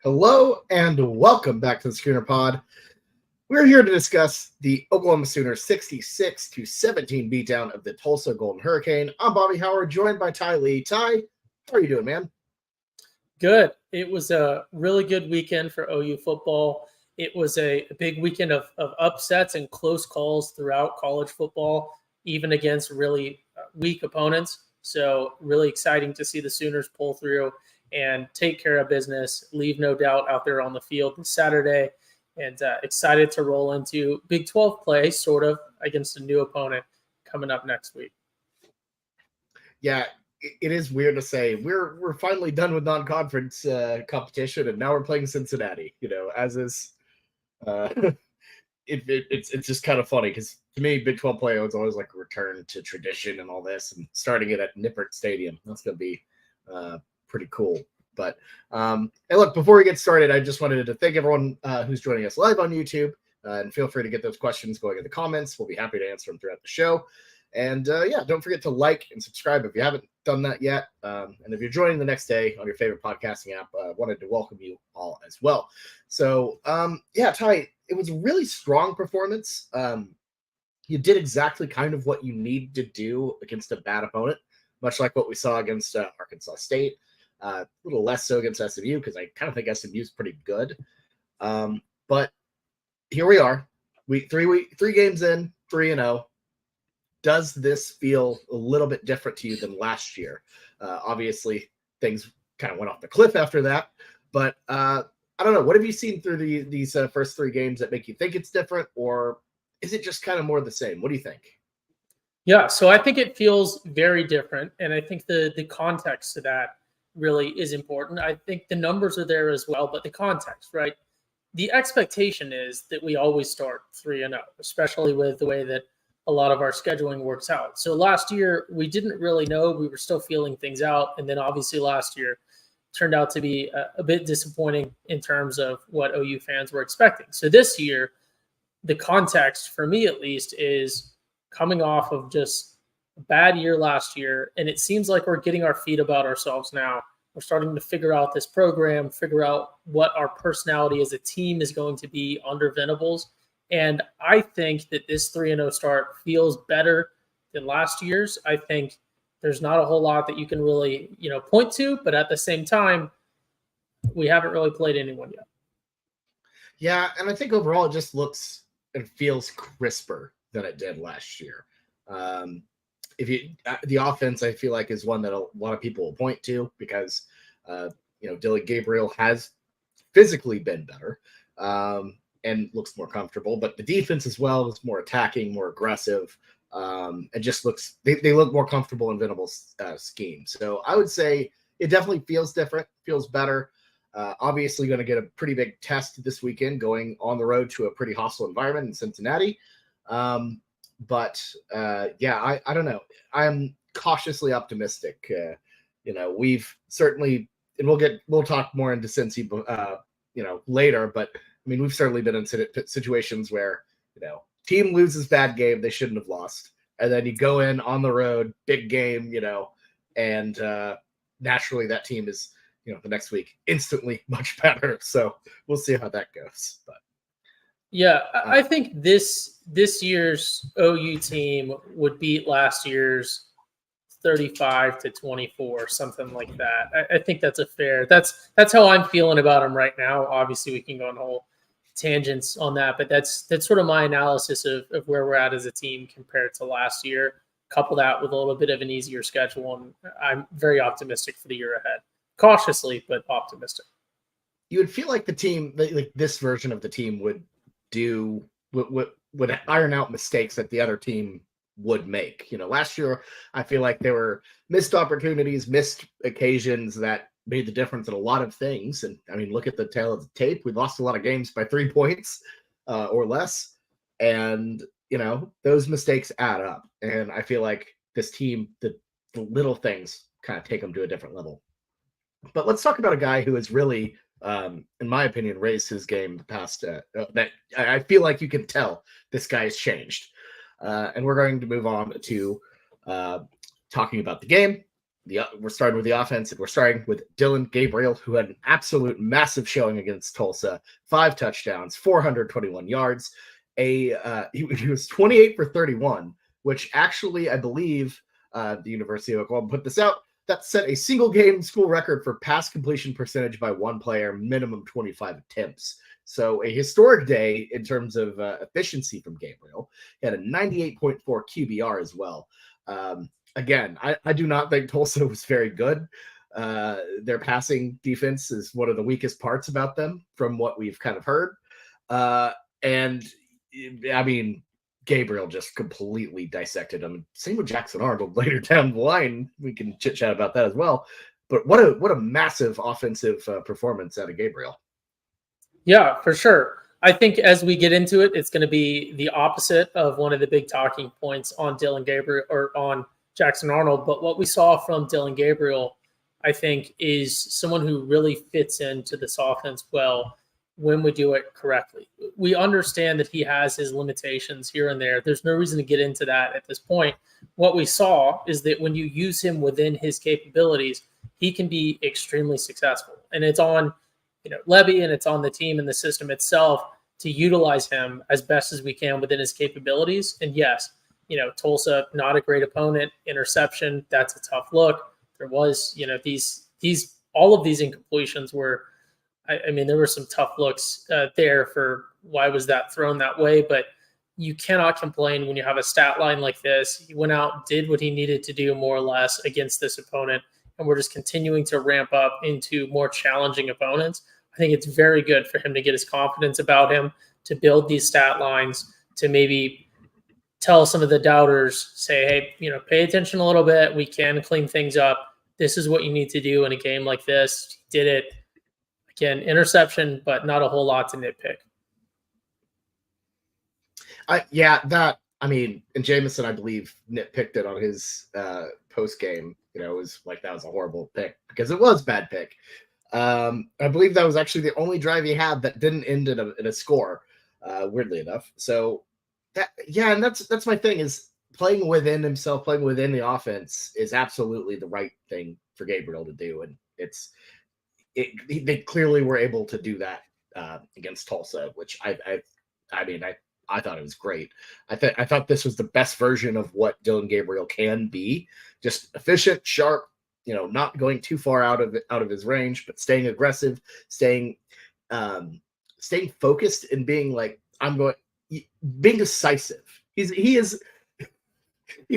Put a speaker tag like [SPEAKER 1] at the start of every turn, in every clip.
[SPEAKER 1] Hello and welcome back to the Schooner Pod. We're here to discuss the Oklahoma Sooners 66-17 beatdown of the Tulsa Golden Hurricane. I'm Bobby Howard, joined by Ty Lee. Ty, how are you doing, man?
[SPEAKER 2] Good. It was a really good weekend for OU football. It was a big weekend of upsets and close calls throughout college football, even against really weak opponents. So really exciting to see the Sooners pull through and take care of business, leave no doubt out there on the field this Saturday, and excited to roll into Big 12 play, sort of, against a new opponent coming up next week.
[SPEAKER 1] Yeah, it is weird to say we're finally done with non-conference competition, and now we're playing Cincinnati. As is, it's just kind of funny because to me, Big 12 play was always like a return to tradition and all this, and starting it at Nippert Stadium. That's going to be pretty cool. But hey, look, before we get started, I just wanted to thank everyone who's joining us live on YouTube, and feel free to get those questions going in the comments. We'll be happy to answer them throughout the show. And don't forget to like and subscribe if you haven't done that yet. And if you're joining the next day on your favorite podcasting app, wanted to welcome you all as well. So Ty, it was a really strong performance. You did exactly kind of what you need to do against a bad opponent, much like what we saw against Arkansas State. A little less so against SMU because I kind of think SMU is pretty good. But here we are. Three games in, 3-0. Does this feel a little bit different to you than last year? Obviously, things kind of went off the cliff after that. But I don't know. What have you seen through these first three games that make you think it's different? Or is it just kind of more the same? What do you think?
[SPEAKER 2] Yeah, so I think it feels very different. And I think the context to that really is important. I think the numbers are there as well, but the context, right? The expectation is that we always start 3-0, especially with the way that a lot of our scheduling works out. So last year, we didn't really know. We were still feeling things out. And then obviously last year turned out to be a bit disappointing in terms of what OU fans were expecting. So this year, the context, for me at least, is coming off of just a bad year last year. And it seems like we're getting our feet about ourselves now. We're starting to figure out this program, figure out what our personality as a team is going to be under Venables. And I think that this 3-0 start feels better than last year's. I think there's not a whole lot that you can really, point to, but at the same time, we haven't really played anyone yet.
[SPEAKER 1] Yeah, and I think overall it just looks and feels crisper than it did last year. The offense, I feel like, is one that a lot of people will point to because Dylan Gabriel has physically been better. And looks more comfortable, but the defense as well is more attacking, more aggressive, and just looks they look more comfortable in Venable's scheme. So I would say it definitely feels different, feels better. Obviously, going to get a pretty big test this weekend, going on the road to a pretty hostile environment in Cincinnati. I don't know. I'm cautiously optimistic. We've certainly, and we'll talk more into Cincy, later, but. I mean, we've certainly been in situations where, team loses bad game they shouldn't have lost. And then you go in on the road, big game, and naturally that team is, the next week instantly much better. So we'll see how that goes. But
[SPEAKER 2] yeah, I think this year's OU team would beat last year's 35-24, something like that. I think that's that's how I'm feeling about them right now. Obviously, we can go on whole tangents on that, but that's sort of my analysis of where we're at as a team compared to last year. Couple that with a little bit of an easier schedule, and I'm very optimistic for the year ahead. Cautiously, but optimistic.
[SPEAKER 1] You would feel like the team, like this version of the team, would iron out mistakes that the other team would make. Last year, I feel like there were missed opportunities, missed occasions that made the difference in a lot of things. And I mean, look at the tail of the tape. We lost a lot of games by 3 points or less. And, those mistakes add up. And I feel like this team, the little things kind of take them to a different level. But let's talk about a guy who has really, in my opinion, raised his game the past, that I feel like you can tell this guy has changed. And we're going to move on to talking about the game. we're starting with the offense, and we're starting with Dillon Gabriel, who had an absolute massive showing against Tulsa. 5 touchdowns, 421 yards. He was 28 for 31, which actually, I believe, the University of Oklahoma put this out. That set a single game school record for pass completion percentage by one player, minimum 25 attempts. So a historic day in terms of efficiency from Gabriel. He had a 98.4 QBR as well. Again, I do not think Tulsa was very good. Their passing defense is one of the weakest parts about them from what we've kind of heard. And I mean, Gabriel just completely dissected him. Same with Jackson Arnold later down the line. We can chit chat about that as well. But what a massive offensive performance out of Gabriel.
[SPEAKER 2] Yeah, for sure. I think as we get into it, it's going to be the opposite of one of the big talking points on Dillon Gabriel or on Jackson Arnold. But what we saw from Dillon Gabriel, I think, is someone who really fits into this offense well when we do it correctly. We understand that he has his limitations here and there. There's no reason to get into that at this point. What we saw is that when you use him within his capabilities, he can be extremely successful. And it's on Levy, and it's on the team and the system itself to utilize him as best as we can within his capabilities. And yes, Tulsa, not a great opponent, interception, that's a tough look. There was, all of these incompletions were, I mean, there were some tough looks there for why was that thrown that way, but you cannot complain when you have a stat line like this. He went out, did what he needed to do more or less against this opponent, and we're just continuing to ramp up into more challenging opponents. I think it's very good for him to get his confidence about him, to build these stat lines, to maybe tell some of the doubters, say, hey, pay attention a little bit. We can clean things up. This is what you need to do in a game like this. He did it. Again, interception, but not a whole lot to nitpick.
[SPEAKER 1] And Jameson, I believe, nitpicked it on his post game. It was like that was a horrible pick because it was a bad pick. I believe that was actually the only drive he had that didn't end in a score, weirdly enough. So and that's my thing is playing within himself, playing within the offense is absolutely the right thing for Gabriel to do, and they clearly were able to do that against Tulsa, which I thought it was great. I thought this was the best version of what Dillon Gabriel can be, just efficient, sharp, not going too far out of his range, but staying aggressive, staying focused, and being decisive. He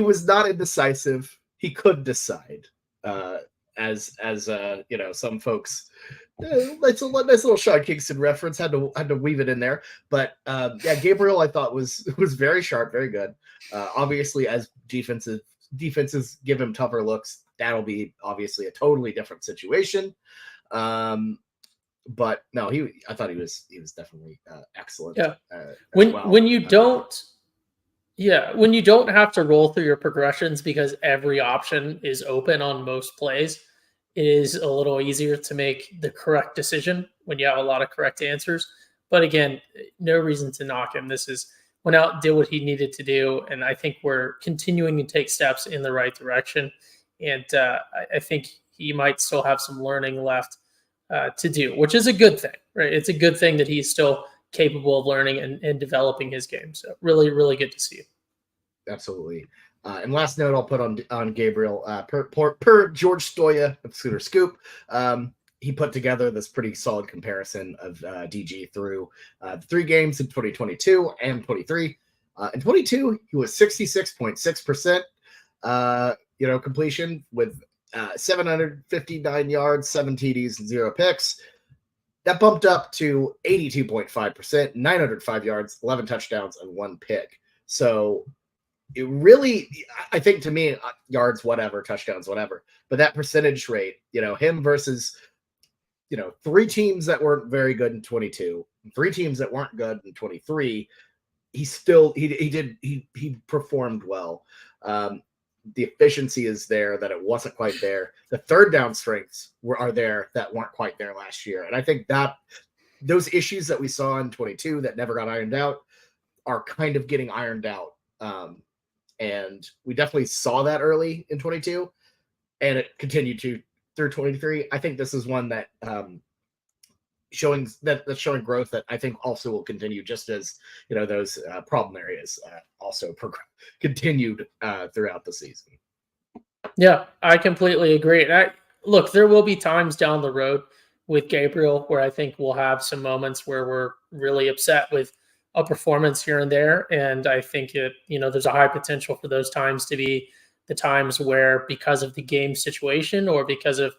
[SPEAKER 1] was not indecisive. He could decide. As some folks, it's a nice little Sean Kingston reference. Had to weave it in there, but Gabriel I thought was very sharp, very good. Obviously, as defenses give him tougher looks, that'll be obviously a totally different situation. But no, I thought he was definitely excellent.
[SPEAKER 2] Yeah, when you don't have to roll through your progressions because every option is open on most plays, it is a little easier to make the correct decision when you have a lot of correct answers. But again, no reason to knock him. Went out, did what he needed to do, and I think we're continuing to take steps in the right direction. And I think he might still have some learning left to do, which is a good thing, right? It's a good thing that he's still capable of learning and developing his game. So really, really good to see.
[SPEAKER 1] Absolutely. And last note I'll put on Gabriel, per George Stoya of Schooner Scoop, he put together this pretty solid comparison of DG through the 3 games in 2022 and 23. In 22, he was 66.6%, completion with 759 yards, 7 TDs, and 0 picks. That bumped up to 82.5%, 905 yards, 11 touchdowns, and 1 pick. So it really, I think to me, yards, whatever, touchdowns, whatever, but that percentage rate, him versus, 3 teams that weren't very good in 22, 3 teams that weren't good in 23, he performed well. The efficiency is there that it wasn't quite there. The third down strengths are there that weren't quite there last year. And I think that those issues that we saw in 22 that never got ironed out are kind of getting ironed out. And we definitely saw that early in 22. and it continued to through 23. I think this is one that that's showing growth that I think also will continue, just as those problem areas also continued throughout the season.
[SPEAKER 2] Yeah, I completely agree. And look, there will be times down the road with Gabriel where I think we'll have some moments where we're really upset with a performance here and there. And I think there's a high potential for those times to be the times where, because of the game situation or because of,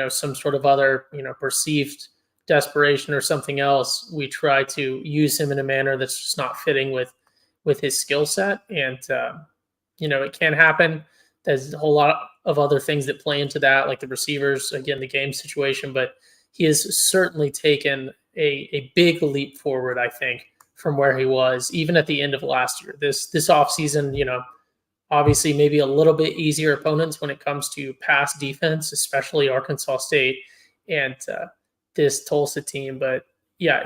[SPEAKER 2] some sort of other, perceived desperation or something else, we try to use him in a manner that's just not fitting with his skill set. And, it can happen. There's a whole lot of other things that play into that, like the receivers, again, the game situation, but he has certainly taken a big leap forward, I think, from where he was even at the end of last year. This offseason, obviously maybe a little bit easier opponents when it comes to pass defense, especially Arkansas State and this Tulsa team. But yeah,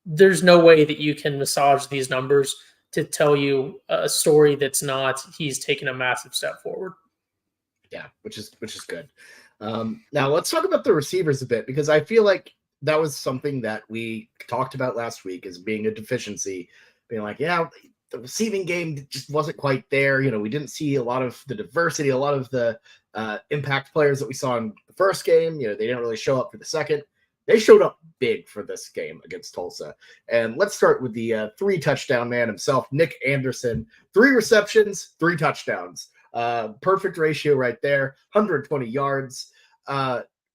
[SPEAKER 2] there's no way that you can massage these numbers to tell you a story that's not he's taken a massive step forward.
[SPEAKER 1] Yeah, which is good. Now let's talk about the receivers a bit, because I feel like that was something that we talked about last week as being a deficiency, being like, yeah, the receiving game just wasn't quite there. We didn't see a lot of the diversity, a lot of the impact players that we saw in the first game. They didn't really show up for the second. They showed up big for this game against Tulsa. And let's start with the 3-touchdown man himself, Nick Anderson. 3 receptions, 3 touchdowns. Perfect ratio right there, 120 yards.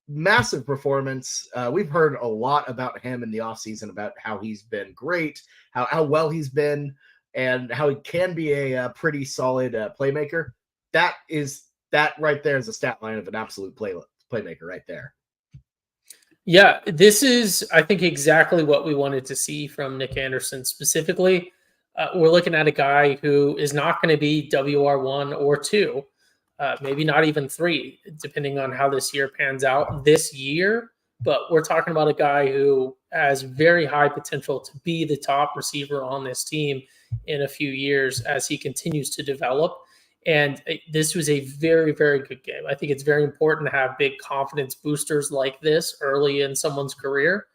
[SPEAKER 1] Massive performance. We've heard a lot about him in the offseason, about how he's been great, how well he's been, and how he can be a pretty solid playmaker. That right there is a stat line of an absolute playmaker right there.
[SPEAKER 2] Yeah, this is, I think, exactly what we wanted to see from Nick Anderson specifically. We're looking at a guy who is not going to be WR1 or 2, maybe not even 3, depending on how this year pans out this year. But we're talking about a guy who has very high potential to be the top receiver on this team in a few years as he continues to develop. And this was a very, very good game. I think it's very important to have big confidence boosters like this early in someone's career.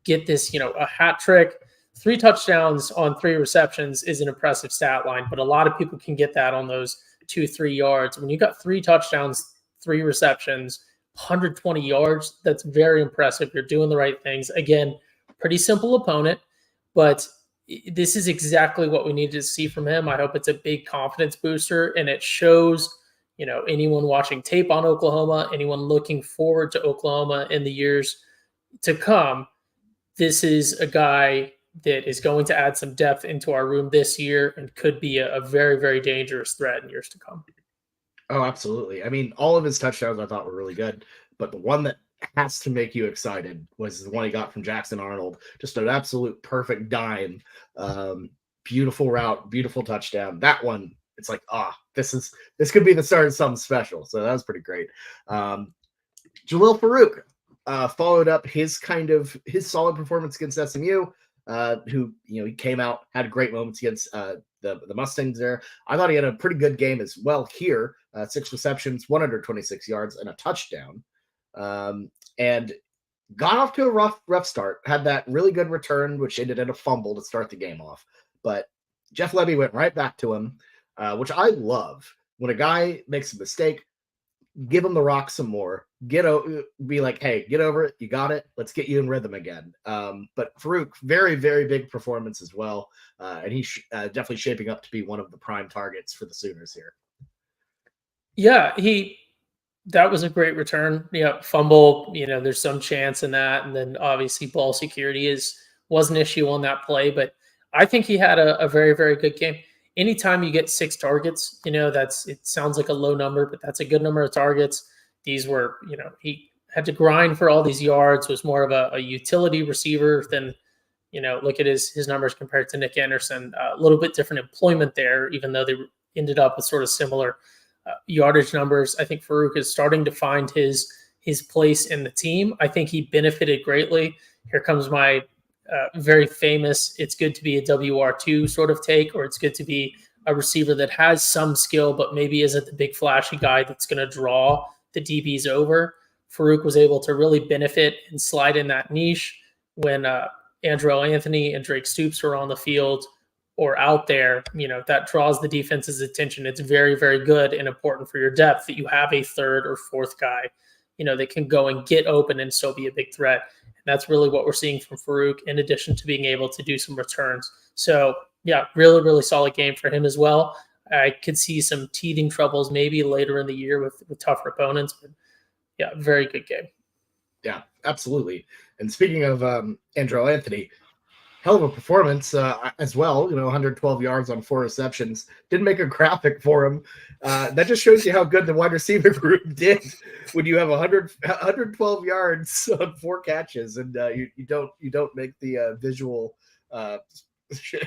[SPEAKER 2] Get this, a hat trick. 3 touchdowns on 3 receptions is an impressive stat line, but a lot of people can get that on those 2-3 yards. When you got 3 touchdowns, 3 receptions, 120 yards, that's very impressive. You're doing the right things. Again, pretty simple opponent, but this is exactly what we needed to see from him. I hope it's a big confidence booster, and it shows, anyone watching tape on Oklahoma, anyone looking forward to Oklahoma in the years to come, this is a guy that is going to add some depth into our room this year and could be a very, very dangerous threat in years to come.
[SPEAKER 1] Oh, absolutely. I mean, all of his touchdowns I thought were really good, but the one that has to make you excited was the one he got from Jackson Arnold. Just an absolute perfect dime. Beautiful route, beautiful touchdown. That one, it's like, this could be the start of something special. So that was pretty great. Jalil Farouk followed up his solid performance against SMU. Who he came out, had great moments against the Mustangs there. I thought he had a pretty good game as well here. 6 receptions, 126 yards, and a touchdown. And got off to a rough start. Had that really good return, which ended in a fumble to start the game off. But Jeff Levy went right back to him, which I love. When a guy makes a mistake, give him the rock some more. Be like, hey, get over it. You got it. Let's get you in rhythm again. But Farouk, very, very big performance as well. And he's definitely shaping up to be one of the prime targets for the Sooners here.
[SPEAKER 2] Yeah, that was a great return. Yeah, fumble, there's some chance in that. And then obviously ball security was an issue on that play. But I think he had a very, very good game. Anytime you get 6 targets, it sounds like a low number, but that's a good number of targets. These were, he had to grind for all these yards, was more of a utility receiver than, look at his numbers compared to Nick Anderson. A little bit different employment there, even though they ended up with sort of similar yardage numbers. I think Farouk is starting to find his place in the team. I think he benefited greatly. Here comes my very famous, it's good to be a WR2 sort of take, or it's good to be a receiver that has some skill, but maybe isn't the big flashy guy that's going to draw the DBs over. Farouk was able to really benefit and slide in that niche when Andrew Anthony and Drake Stoops were on the field or out there. That draws the defense's attention. It's very, very good and important for your depth that you have a third or fourth guy, that can go and get open and still be a big threat. And that's really what we're seeing from Farouk, in addition to being able to do some returns. So, yeah, really, really solid game for him as well. I could see some teething troubles maybe later in the year with tougher opponents, but yeah, very good game.
[SPEAKER 1] Yeah, absolutely. And speaking of Andrew Anthony, hell of a performance as well. 112 yards on 4 receptions. Didn't make a graphic for him. That just shows you how good the wide receiver group did when you have 112 yards on 4 catches, and you don't make the visual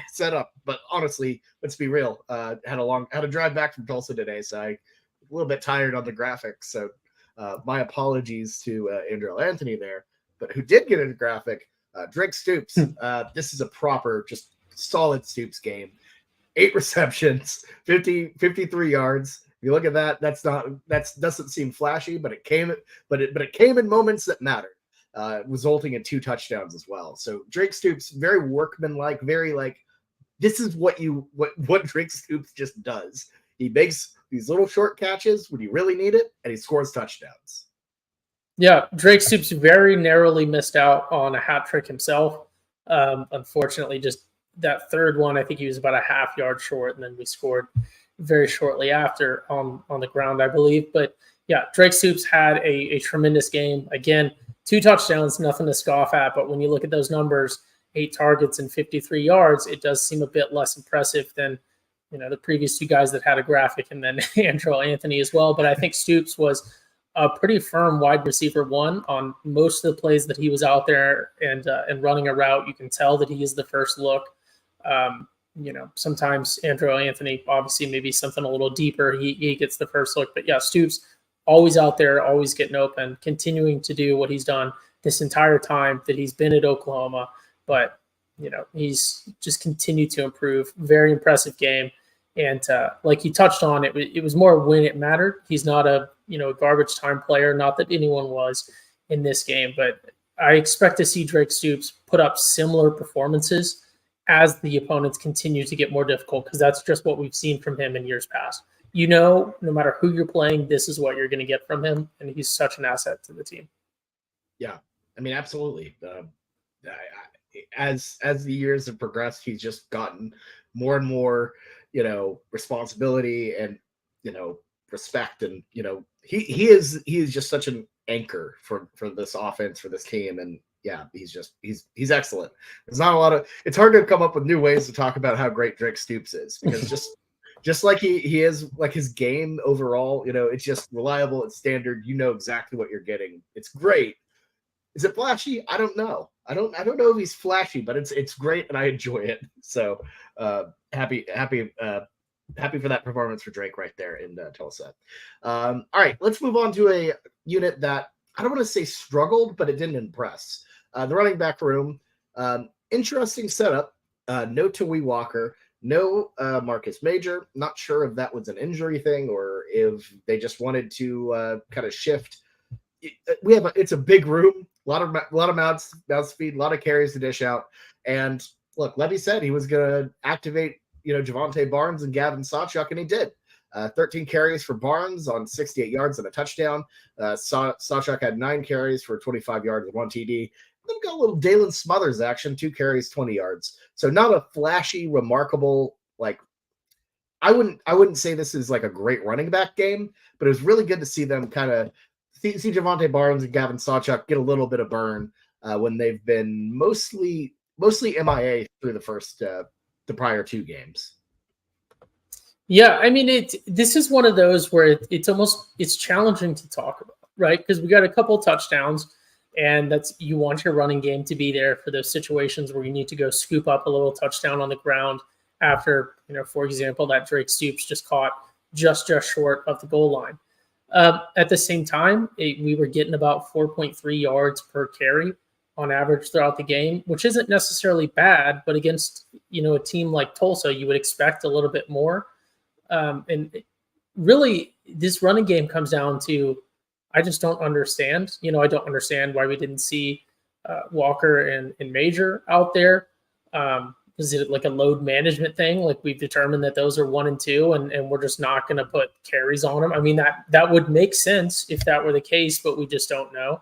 [SPEAKER 1] setup. But honestly, let's be real. Had a drive back from Tulsa today, so I'm a little bit tired on the graphics. So my apologies to Andrew Anthony there. But who did get a graphic? Drake Stoops. This is a proper, just solid Stoops game. 8 receptions, 53 yards. If you look at that, that doesn't seem flashy, but it came in moments that mattered, resulting in 2 touchdowns as well. So Drake Stoops, very workmanlike, very this is what Drake Stoops just does. He makes these little short catches when you really need it, and he scores touchdowns.
[SPEAKER 2] Yeah, Drake Stoops very narrowly missed out on a hat trick himself. Unfortunately, just that third one, I think he was about a half yard short, and then we scored very shortly after on the ground, I believe. But yeah, Drake Stoops had a tremendous game. Again, 2 touchdowns, nothing to scoff at. But when you look at those numbers, 8 targets and 53 yards, it does seem a bit less impressive than the previous 2 guys that had a graphic, and then Andrew Anthony as well. But I think Stoops was a pretty firm wide receiver 1 on most of the plays that he was out there and running a route. You can tell that he is the first look. Sometimes Andrew Anthony, obviously maybe something a little deeper, he gets the first look. But yeah, Stoops always out there, always getting open, continuing to do what he's done this entire time that he's been at Oklahoma. But, he's just continued to improve. Very impressive game. And like you touched on, it was more when it mattered. He's not a garbage time player, not that anyone was in this game, but I expect to see Drake Stoops put up similar performances as the opponents continue to get more difficult, because that's just what we've seen from him in years past. No matter who you're playing, this is what you're going to get from him, and he's such an asset to the team.
[SPEAKER 1] Yeah, I mean, absolutely. As the years have progressed, he's just gotten more and more responsibility and respect, and he is just such an anchor for this offense, for this team. And yeah, he's excellent. It's hard to come up with new ways to talk about how great Drake Stoops is, because just like he is, like his game overall, it's just reliable, it's standard, exactly what you're getting. It's great. Is it flashy? I don't know. I don't know if he's flashy, but it's great, and I enjoy it. So happy for that performance for Drake right there in Tulsa. All right, let's move on to a unit that I don't want to say struggled, but it didn't impress. The running back room, interesting setup. No Tawee Walker, no Marcus Major. Not sure if that was an injury thing or if they just wanted to kind of shift. It's a big room, a lot of mouths to feed, a lot of carries to dish out. And look, Levy said he was going to activate Javonte Barnes and Gavin Sawchuk, and he did. 13 carries for Barnes on 68 yards and a touchdown. Sawchuk had 9 carries for 25 yards and 1 TD. Then got a little Dalen Smothers action, 2 carries, 20 yards. So not a flashy, remarkable, I wouldn't say this is like a great running back game, but it was really good to see them kind of see Javonte Barnes and Gavin Sawchuk get a little bit of burn when they've been mostly MIA through the prior 2 games.
[SPEAKER 2] Yeah, I mean, this is one of those where it's challenging to talk about, right? Because we got a couple touchdowns, and you want your running game to be there for those situations where you need to go scoop up a little touchdown on the ground after, for example, that Drake Stoops just caught just short of the goal line. At the same time, we were getting about 4.3 yards per carry on average throughout the game, which isn't necessarily bad, but against, a team like Tulsa, you would expect a little bit more. And really, this running game comes down to, I just don't understand. I don't understand why we didn't see Walker and Major out there. Is it like a load management thing? Like we've determined that those are 1 and 2, and we're just not going to put carries on them. I mean, that would make sense if that were the case, but we just don't know.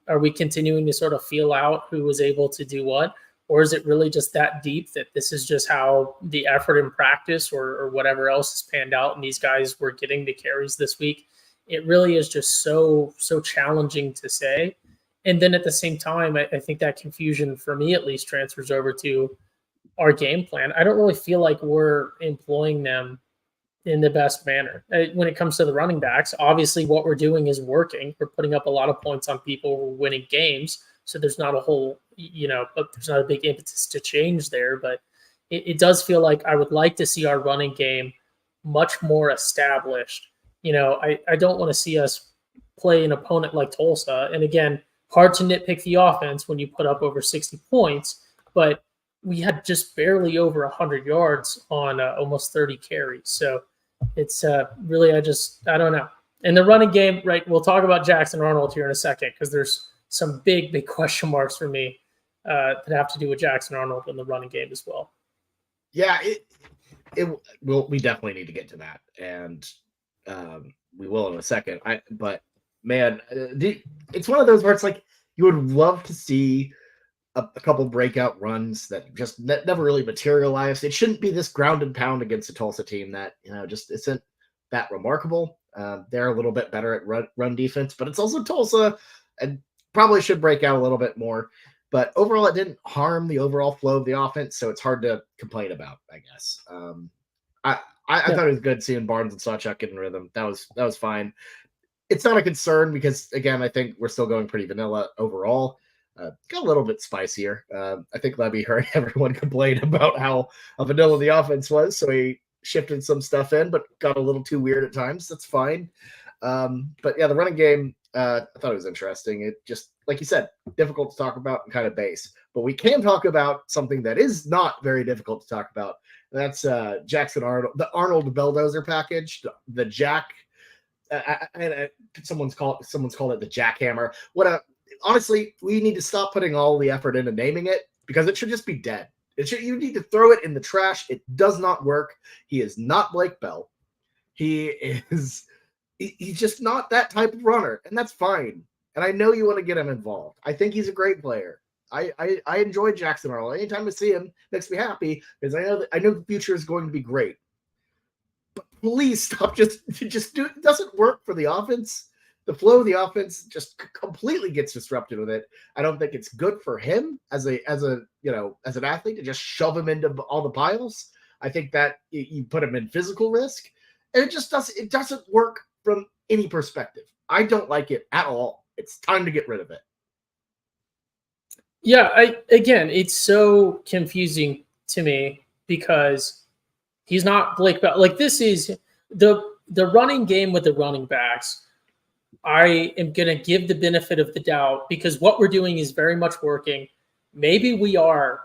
[SPEAKER 2] Are we continuing to sort of feel out who was able to do what? Or is it really just that deep that this is just how the effort in practice or whatever else has panned out and these guys were getting the carries this week? It really is just so challenging to say. And then at the same time, I think that confusion, for me at least, transfers over to our game plan. I don't really feel like we're employing them in the best manner. When it comes to the running backs, obviously what we're doing is working. We're putting up a lot of points on people. We're winning games. So there's not a whole, there's not a big impetus to change there. But it does feel like I would like to see our running game much more established. I don't want to see us play an opponent like Tulsa. And again, hard to nitpick the offense when you put up over 60 points, but we had just barely over 100 yards on almost 30 carries. So it's really, I don't know. And the running game, right, we'll talk about Jackson Arnold here in a second because there's some big question marks for me that have to do with Jackson Arnold in the running game as well.
[SPEAKER 1] Yeah, we definitely need to get to that, and we will in a second. But man, it's one of those where it's like you would love to see a couple breakout runs that just never really materialized. It shouldn't be this ground and pound against a Tulsa team that just isn't that remarkable. They're a little bit better at run defense, but it's also Tulsa, and probably should break out a little bit more. But overall, it didn't harm the overall flow of the offense, so it's hard to complain about, I guess. I thought it was good seeing Barnes and Sawchuk getting rhythm. That was fine. It's not a concern because, again, I think we're still going pretty vanilla overall. Got a little bit spicier. I think Levy heard everyone complain about how vanilla the offense was, so he shifted some stuff in, but got a little too weird at times. That's fine. But yeah, the running game, I thought it was interesting. It just, like you said, difficult to talk about and kind of base. But we can talk about something that is not very difficult to talk about. That's Jackson Arnold, the Arnold Bulldozer package, the Jack. Someone's called it the jackhammer. Honestly, we need to stop putting all the effort into naming it because it should just be dead. You need to throw it in the trash. It does not work. He is not Blake Bell. He's just not that type of runner, and that's fine. And I know you want to get him involved. I think he's a great player. I enjoy Jackson Arnold. Anytime I see him, makes me happy because I know the future is going to be great. But please stop. It doesn't work for the offense. The flow of the offense just completely gets disrupted with it. I don't think it's good for him as an athlete to just shove him into all the piles. I think that you put him in physical risk, and it doesn't work from any perspective. I don't like it at all. It's time to get rid of it.
[SPEAKER 2] Yeah, again, it's so confusing to me because he's not Blake Bell. Like, this is the running game with the running backs. I am going to give the benefit of the doubt because what we're doing is very much working. Maybe we are,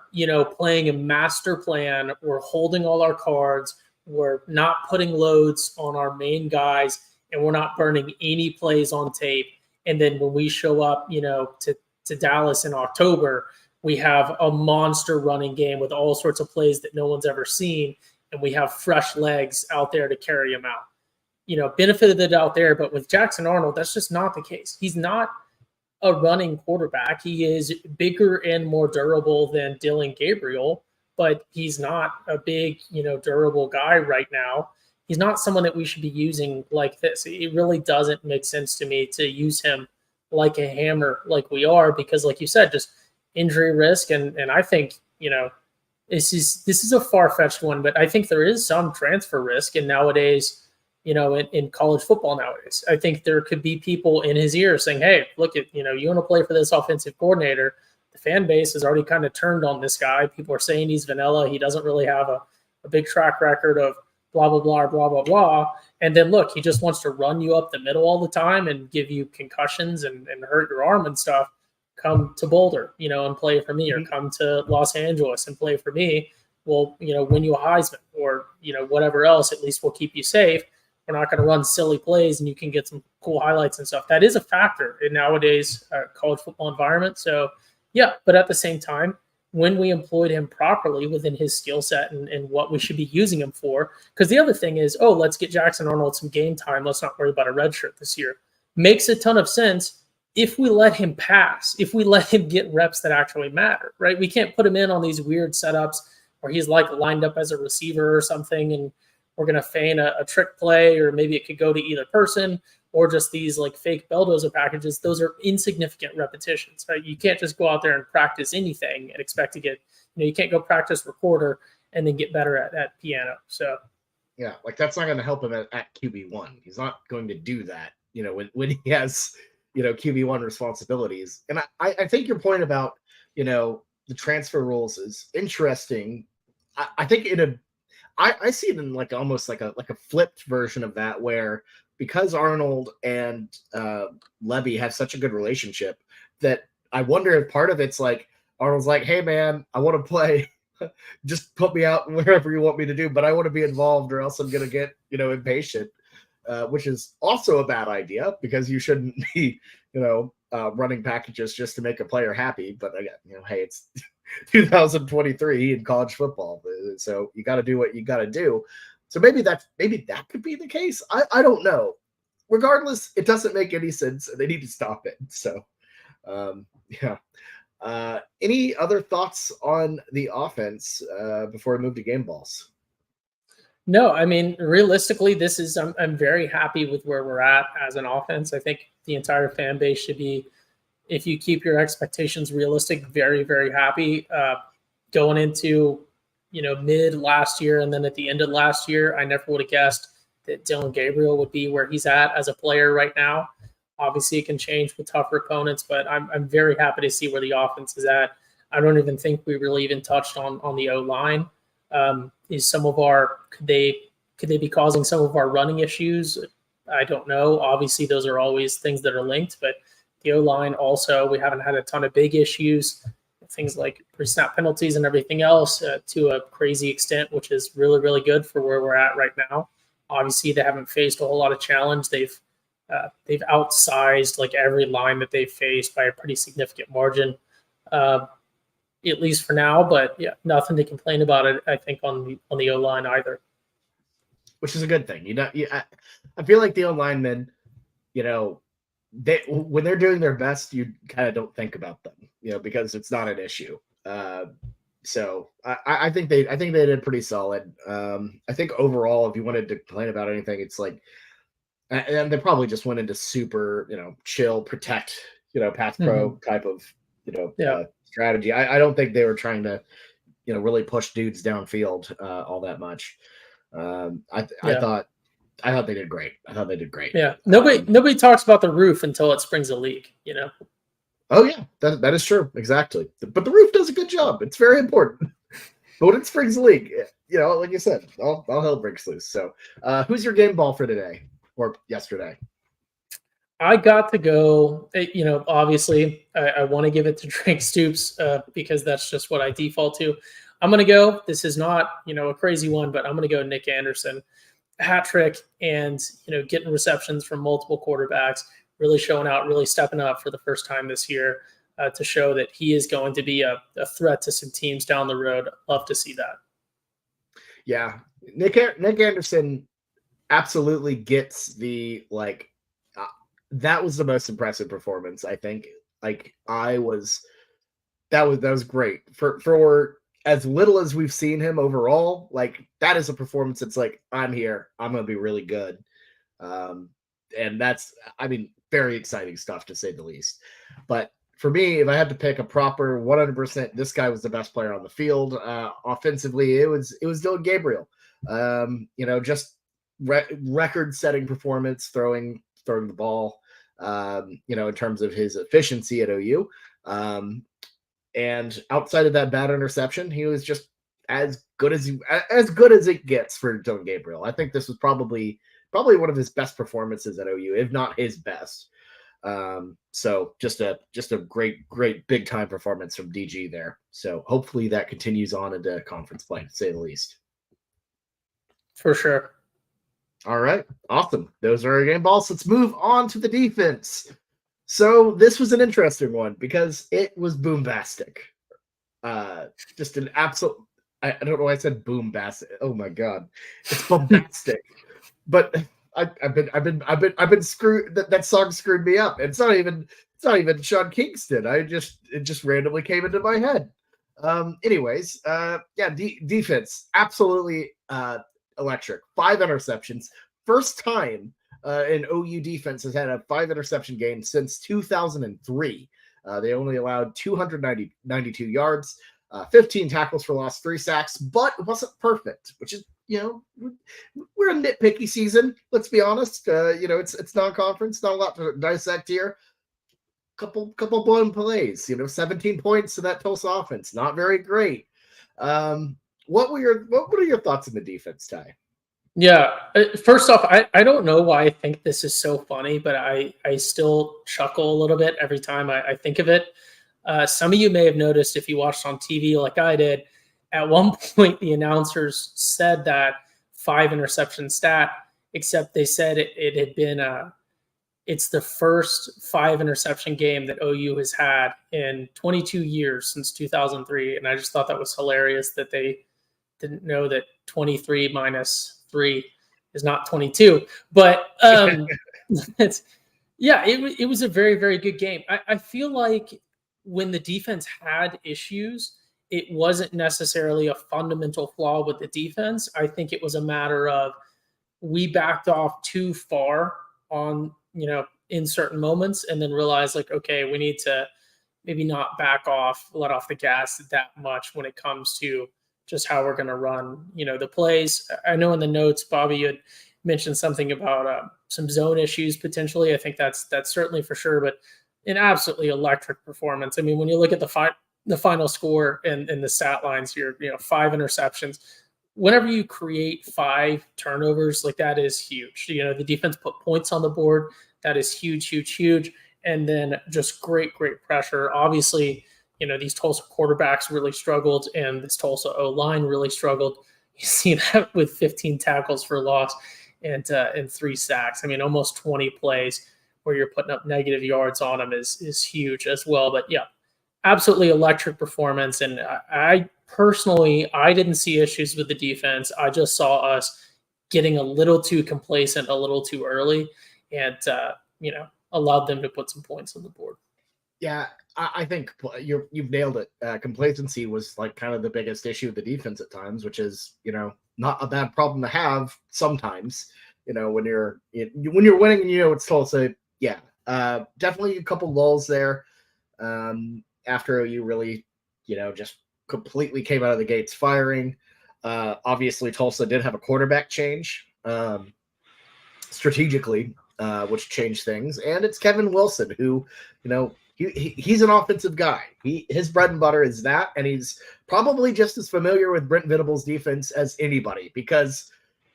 [SPEAKER 2] playing a master plan. We're holding all our cards. We're not putting loads on our main guys, and we're not burning any plays on tape. And then when we show up, to Dallas in October, we have a monster running game with all sorts of plays that no one's ever seen, and we have fresh legs out there to carry them out. Benefit of the doubt there, but with Jackson Arnold, that's just not the case. He's not a running quarterback. He is bigger and more durable than Dylan Gabriel, but he's not a big, durable guy right now. He's not someone that we should be using like this. It really doesn't make sense to me to use him like a hammer like we are because, like you said, just injury risk. And I think, this is a far-fetched one, but I think there is some transfer risk. And nowadays, in college football nowadays, I think there could be people in his ear saying, hey, look at, you want to play for this offensive coordinator. The fan base has already kind of turned on this guy. People are saying he's vanilla. He doesn't really have a big track record of blah, blah, blah, blah, blah, blah. And then look, he just wants to run you up the middle all the time and give you concussions and hurt your arm and stuff. come to Boulder, and play for me, or come to Los Angeles and play for me. We'll, win you a Heisman, or, whatever else. At least we'll keep you safe. We're not going to run silly plays, and you can get some cool highlights and stuff. That is a factor in nowadays college football environment. So, yeah, but at the same time, when we employed him properly within his skill set and what we should be using him for, because the other thing is, let's get Jackson Arnold some game time. Let's not worry about a red shirt this year. Makes a ton of sense if we let him pass, if we let him get reps that actually matter, right? We can't put him in on these weird setups where he's like lined up as a receiver or something, and we're going to feign a trick play, or maybe it could go to either person, or just these like fake Belldozer packages. Those are insignificant repetitions, right? You can't just go out there and practice anything and expect to get, you can't go practice recorder and then get better at piano. So,
[SPEAKER 1] yeah, like that's not going to help him at QB1. He's not going to do that, when he has, QB1 responsibilities. And I think your point about, the transfer rules is interesting. I think I see it in like almost like a flipped version of that, where because Arnold and Levy have such a good relationship, that I wonder if part of it's like Arnold's like, hey man, I want to play, just put me out wherever you want me to do, but I want to be involved or else I'm gonna get impatient, which is also a bad idea, because you shouldn't be running packages just to make a player happy. But again, hey, it's 2023 in college football, so you got to do what you got to do. So maybe that could be the case. I don't know. Regardless, it doesn't make any sense, and they need to stop it. So, yeah. Any other thoughts on the offense before we move to game balls?
[SPEAKER 2] No, I mean, realistically, this is I'm very happy with where we're at as an offense. I think the entire fan base should be, if you keep your expectations realistic, very, very happy. Going into, mid last year and then at the end of last year, I never would have guessed that Dillon Gabriel would be where he's at as a player right now. Obviously, it can change with tougher opponents, but I'm very happy to see where the offense is at. I don't even think we really even touched on the O-line. Is some of our could they be causing some of our running issues? I don't know. Obviously, those are always things that are linked, but the O-line also, we haven't had a ton of big issues, things like pre-snap penalties and everything else to a crazy extent, which is really, really good for where we're at right now. Obviously, they haven't faced a whole lot of challenge. They've outsized like every line that they've faced by a pretty significant margin, at least for now. But yeah, nothing to complain about it, I think, on the O-line either.
[SPEAKER 1] Which is a good thing. I feel like the O-linemen, when they're doing their best, you kind of don't think about them, because it's not an issue. So I think they did pretty solid. I think overall, if you wanted to complain about anything, it's like, and they probably just went into super, chill, protect, pass pro type of, strategy. I don't think they were trying to, really push dudes downfield all that much. I thought they did great.
[SPEAKER 2] Yeah. Nobody talks about the roof until it springs a leak,
[SPEAKER 1] Oh yeah, that is true. Exactly. But the roof does a good job. It's very important. But when it springs a leak, like you said, all hell breaks loose. So who's your game ball for today or yesterday?
[SPEAKER 2] I got to go, obviously I want to give it to Drake Stoops because that's just what I default to. I'm going to go, this is not, a crazy one, but I'm going to go Nick Anderson. Hat trick and, getting receptions from multiple quarterbacks, really showing out, really stepping up for the first time this year to show that he is going to be a threat to some teams down the road. Love to see that. Yeah.
[SPEAKER 1] Nick Anderson absolutely gets the, that was the most impressive performance, I think. That was great for as little as we've seen him overall. That is a performance that's I'm here, I'm going to be really good. And that's, very exciting stuff to say the least. But for me, if I had to pick a proper 100%, this guy was the best player on the field. Offensively, it was Dillon Gabriel. Just record-setting performance, throwing the ball, in terms of his efficiency at OU. And outside of that bad interception, he was just as good as it gets for Dillon Gabriel. I think this was probably one of his best performances at OU, if not his best. So just a great big time performance from DG there. So hopefully that continues on into conference play, to say the least.
[SPEAKER 2] For sure.
[SPEAKER 1] All right, awesome. Those are our game balls. Let's move on to the defense. So this was an interesting one because it was boombastic. Just an absolute. I don't know why I said boombastic. Oh my god, it's bombastic. But I've been screwed. That song screwed me up. It's not even Sean Kingston. It just randomly came into my head. Anyways, defense absolutely electric. 5 interceptions. First time an OU defense has had a 5 interception game since 2003. They only allowed 292 yards, 15 tackles for loss, 3 sacks, but it wasn't perfect, which is, we're a nitpicky season. Let's be honest. It's non-conference, not a lot to dissect here. Couple blown plays. 17 points to that Tulsa offense, not very great. What are your thoughts on the defense, Ty?
[SPEAKER 2] Yeah. First off, I don't know why I think this is so funny, but I still chuckle a little bit every time I think of it. Some of you may have noticed if you watched on TV like I did, at one point the announcers said that 5 interception stat, except they said it had been it's the first 5 interception game that OU has had in 22 years since 2003. And I just thought that was hilarious that they didn't know that 23 minus 3 is not 22. But it was a very, very good game. I feel like when the defense had issues, it wasn't necessarily a fundamental flaw with the defense. I think it was a matter of we backed off too far on, in certain moments, and then realized like, okay, we need to maybe not back off, let off the gas that much when it comes to just how we're going to run, the plays. I know in the notes, Bobby, you had mentioned something about some zone issues potentially. I think that's certainly for sure, but an absolutely electric performance. I mean, when you look at the final score and the stat lines here, 5 interceptions. Whenever you create 5 turnovers, like that is huge. The defense put points on the board. That is huge, huge, huge. And then just great pressure. Obviously, these Tulsa quarterbacks really struggled, and this Tulsa O-line really struggled. You see that with 15 tackles for loss and 3 sacks. I mean, almost 20 plays where you're putting up negative yards on them is huge as well. But yeah, absolutely electric performance. And I personally didn't see issues with the defense. I just saw us getting a little too complacent a little too early, and allowed them to put some points on the board.
[SPEAKER 1] Yeah, I think you've nailed it. Complacency was like kind of the biggest issue with the defense at times, which is not a bad problem to have sometimes. When you're winning and it's Tulsa. Yeah, definitely a couple lulls there. After you really just completely came out of the gates firing. Obviously, Tulsa did have a quarterback change strategically, which changed things. And it's Kevin Wilson, who, he's an offensive guy. His bread and butter is that, and he's probably just as familiar with Brent Venables' defense as anybody because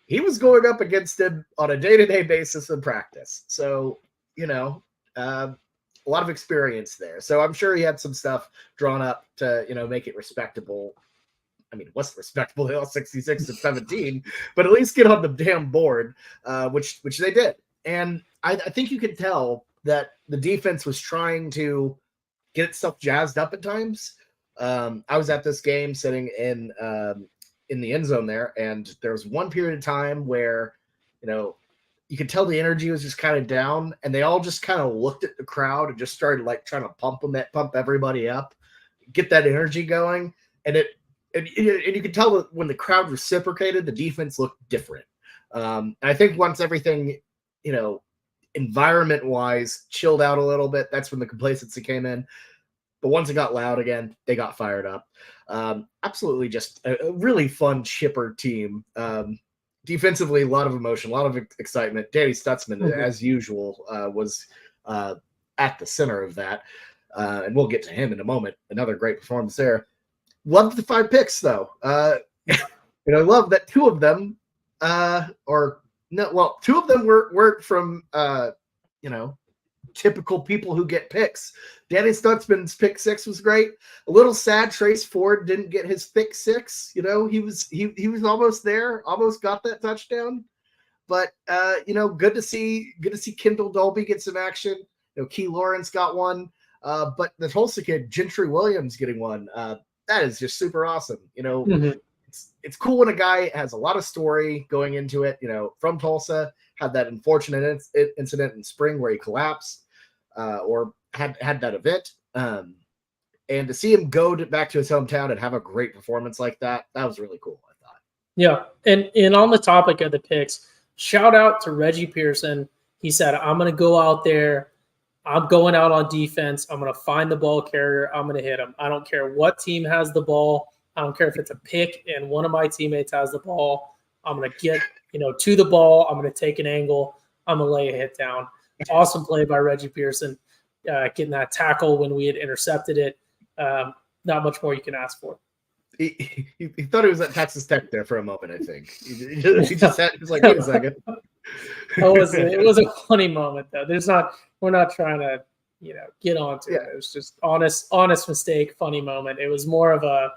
[SPEAKER 1] he was going up against him on a day-to-day basis in practice. So, a lot of experience there. So I'm sure he had some stuff drawn up to, make it respectable. I mean, it wasn't respectable. They lost 66-17, but at least get on the damn board, which they did. And I think you could tell that the defense was trying to get itself jazzed up at times. I was at this game sitting in the end zone there, and there was one period of time where, you could tell the energy was just kind of down, and they all just kind of looked at the crowd and just started like trying to pump everybody up, get that energy going. And you could tell that when the crowd reciprocated, the defense looked different. And I think once everything, environment wise chilled out a little bit, that's when the complacency came in. But once it got loud again, they got fired up. Absolutely just a really fun, chipper team. Defensively, a lot of emotion, a lot of excitement. Danny Stutzman, as usual, was at the center of that. And we'll get to him in a moment. Another great performance there. Loved the 5 picks, though. I love that 2 of them, 2 of them weren't from, typical people who get picks. Danny Stutzman's pick 6 was great. A little sad Trace Ford didn't get his pick 6. You know, he was almost there, almost got that touchdown. But you know, good to see Kendall Dolby get some action. You know, Key Lawrence got one. But the Tulsa kid, Gentry Williams, getting one. That is just super awesome. You know, it's cool when a guy has a lot of story going into it. You know, from Tulsa, had that unfortunate incident in spring where he collapsed, or had that event. And to see him go back to his hometown and have a great performance like that, that was really cool, I thought.
[SPEAKER 2] Yeah, and on the topic of the picks, shout out to Reggie Pearson. He said, I'm going to go out there. I'm going out on defense. I'm going to find the ball carrier. I'm going to hit him. I don't care what team has the ball. I don't care if it's a pick and one of my teammates has the ball. I'm going to get, to the ball. I'm going to take an angle. I'm going to lay a hit down. Awesome play by Reggie Pearson, getting that tackle when we had intercepted it. Not much more you can ask for.
[SPEAKER 1] He thought he was at Texas Tech there for a moment, I think. He was like, wait a second.
[SPEAKER 2] It was a funny moment, though. We're not trying to, get onto it. It was just honest mistake, funny moment. It was more of a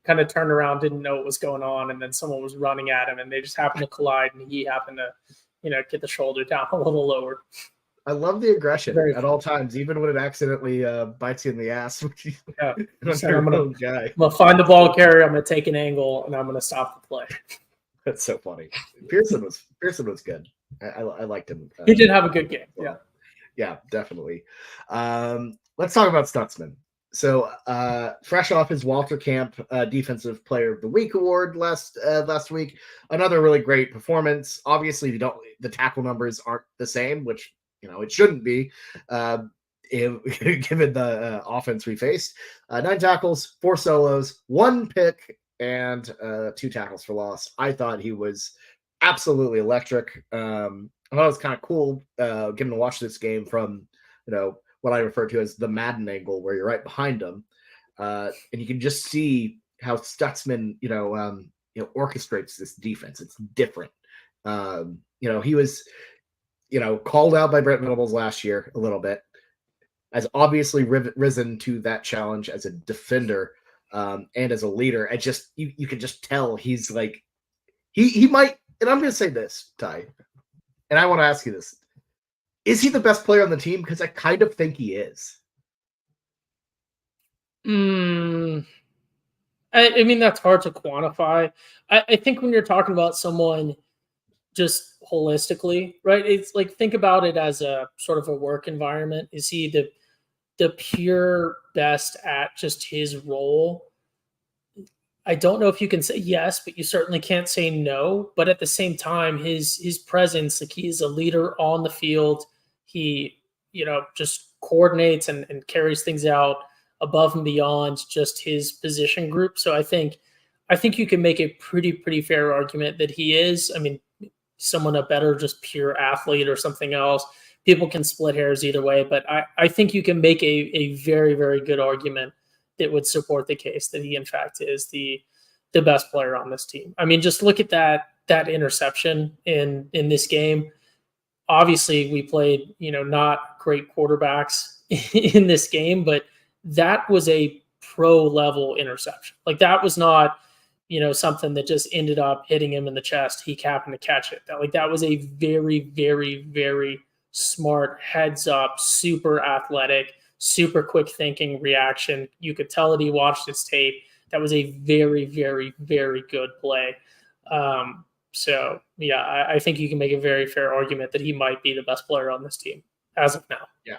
[SPEAKER 2] kind of turned around, didn't know what was going on, and then someone was running at him, and they just happened to collide, and he happened to, get the shoulder down a little lower.
[SPEAKER 1] I love the aggression at all times, even when it accidentally bites you in the ass.
[SPEAKER 2] Yeah. I'm gonna find the ball carrier. I'm gonna take an angle, and I'm gonna stop the play.
[SPEAKER 1] That's so funny. Pearson was good. I liked him.
[SPEAKER 2] He did have a good game.
[SPEAKER 1] Yeah, definitely. Let's talk about Stutzman. So, fresh off his Walter Camp Defensive Player of the Week award last week, another really great performance. Obviously, the tackle numbers aren't the same, which it shouldn't be, given the offense we faced. 9 tackles, 4 solos, 1 pick, and 2 tackles for loss. I thought he was absolutely electric. I thought it was kind of cool getting to watch this game from, what I refer to as the Madden angle, where you're right behind him, and you can just see how Stutzman, orchestrates this defense. It's different. He was, called out by Brent Venables last year a little bit, has obviously risen to that challenge as a defender and as a leader. And just you can just tell he's like he might. And I'm going to say this, Ty, and I want to ask you this: is he the best player on the team? Because I kind of think he is.
[SPEAKER 2] I mean, that's hard to quantify. I think when you're talking about someone just holistically, right? It's like, think about it as a sort of a work environment. Is he the pure best at just his role? I don't know if you can say yes, but you certainly can't say no. But at the same time, his presence, like, he's a leader on the field. He, just coordinates and carries things out above and beyond just his position group. So I think you can make a pretty fair argument that he is. I mean, someone a better just pure athlete or something else. People can split hairs either way, but I think you can make a very, very good argument that would support the case that he in fact is the best player on this team. I mean, just look at that interception in this game. Obviously, we played, not great quarterbacks in this game, but that was a pro level interception. Like, that was not, something that just ended up hitting him in the chest. He happened to catch it. That was a very, very, very smart, heads up, super athletic, super quick thinking reaction. You could tell that he watched his tape. That was a very, very, very good play. So yeah, I think you can make a very fair argument that he might be the best player on this team as of now.
[SPEAKER 1] Yeah.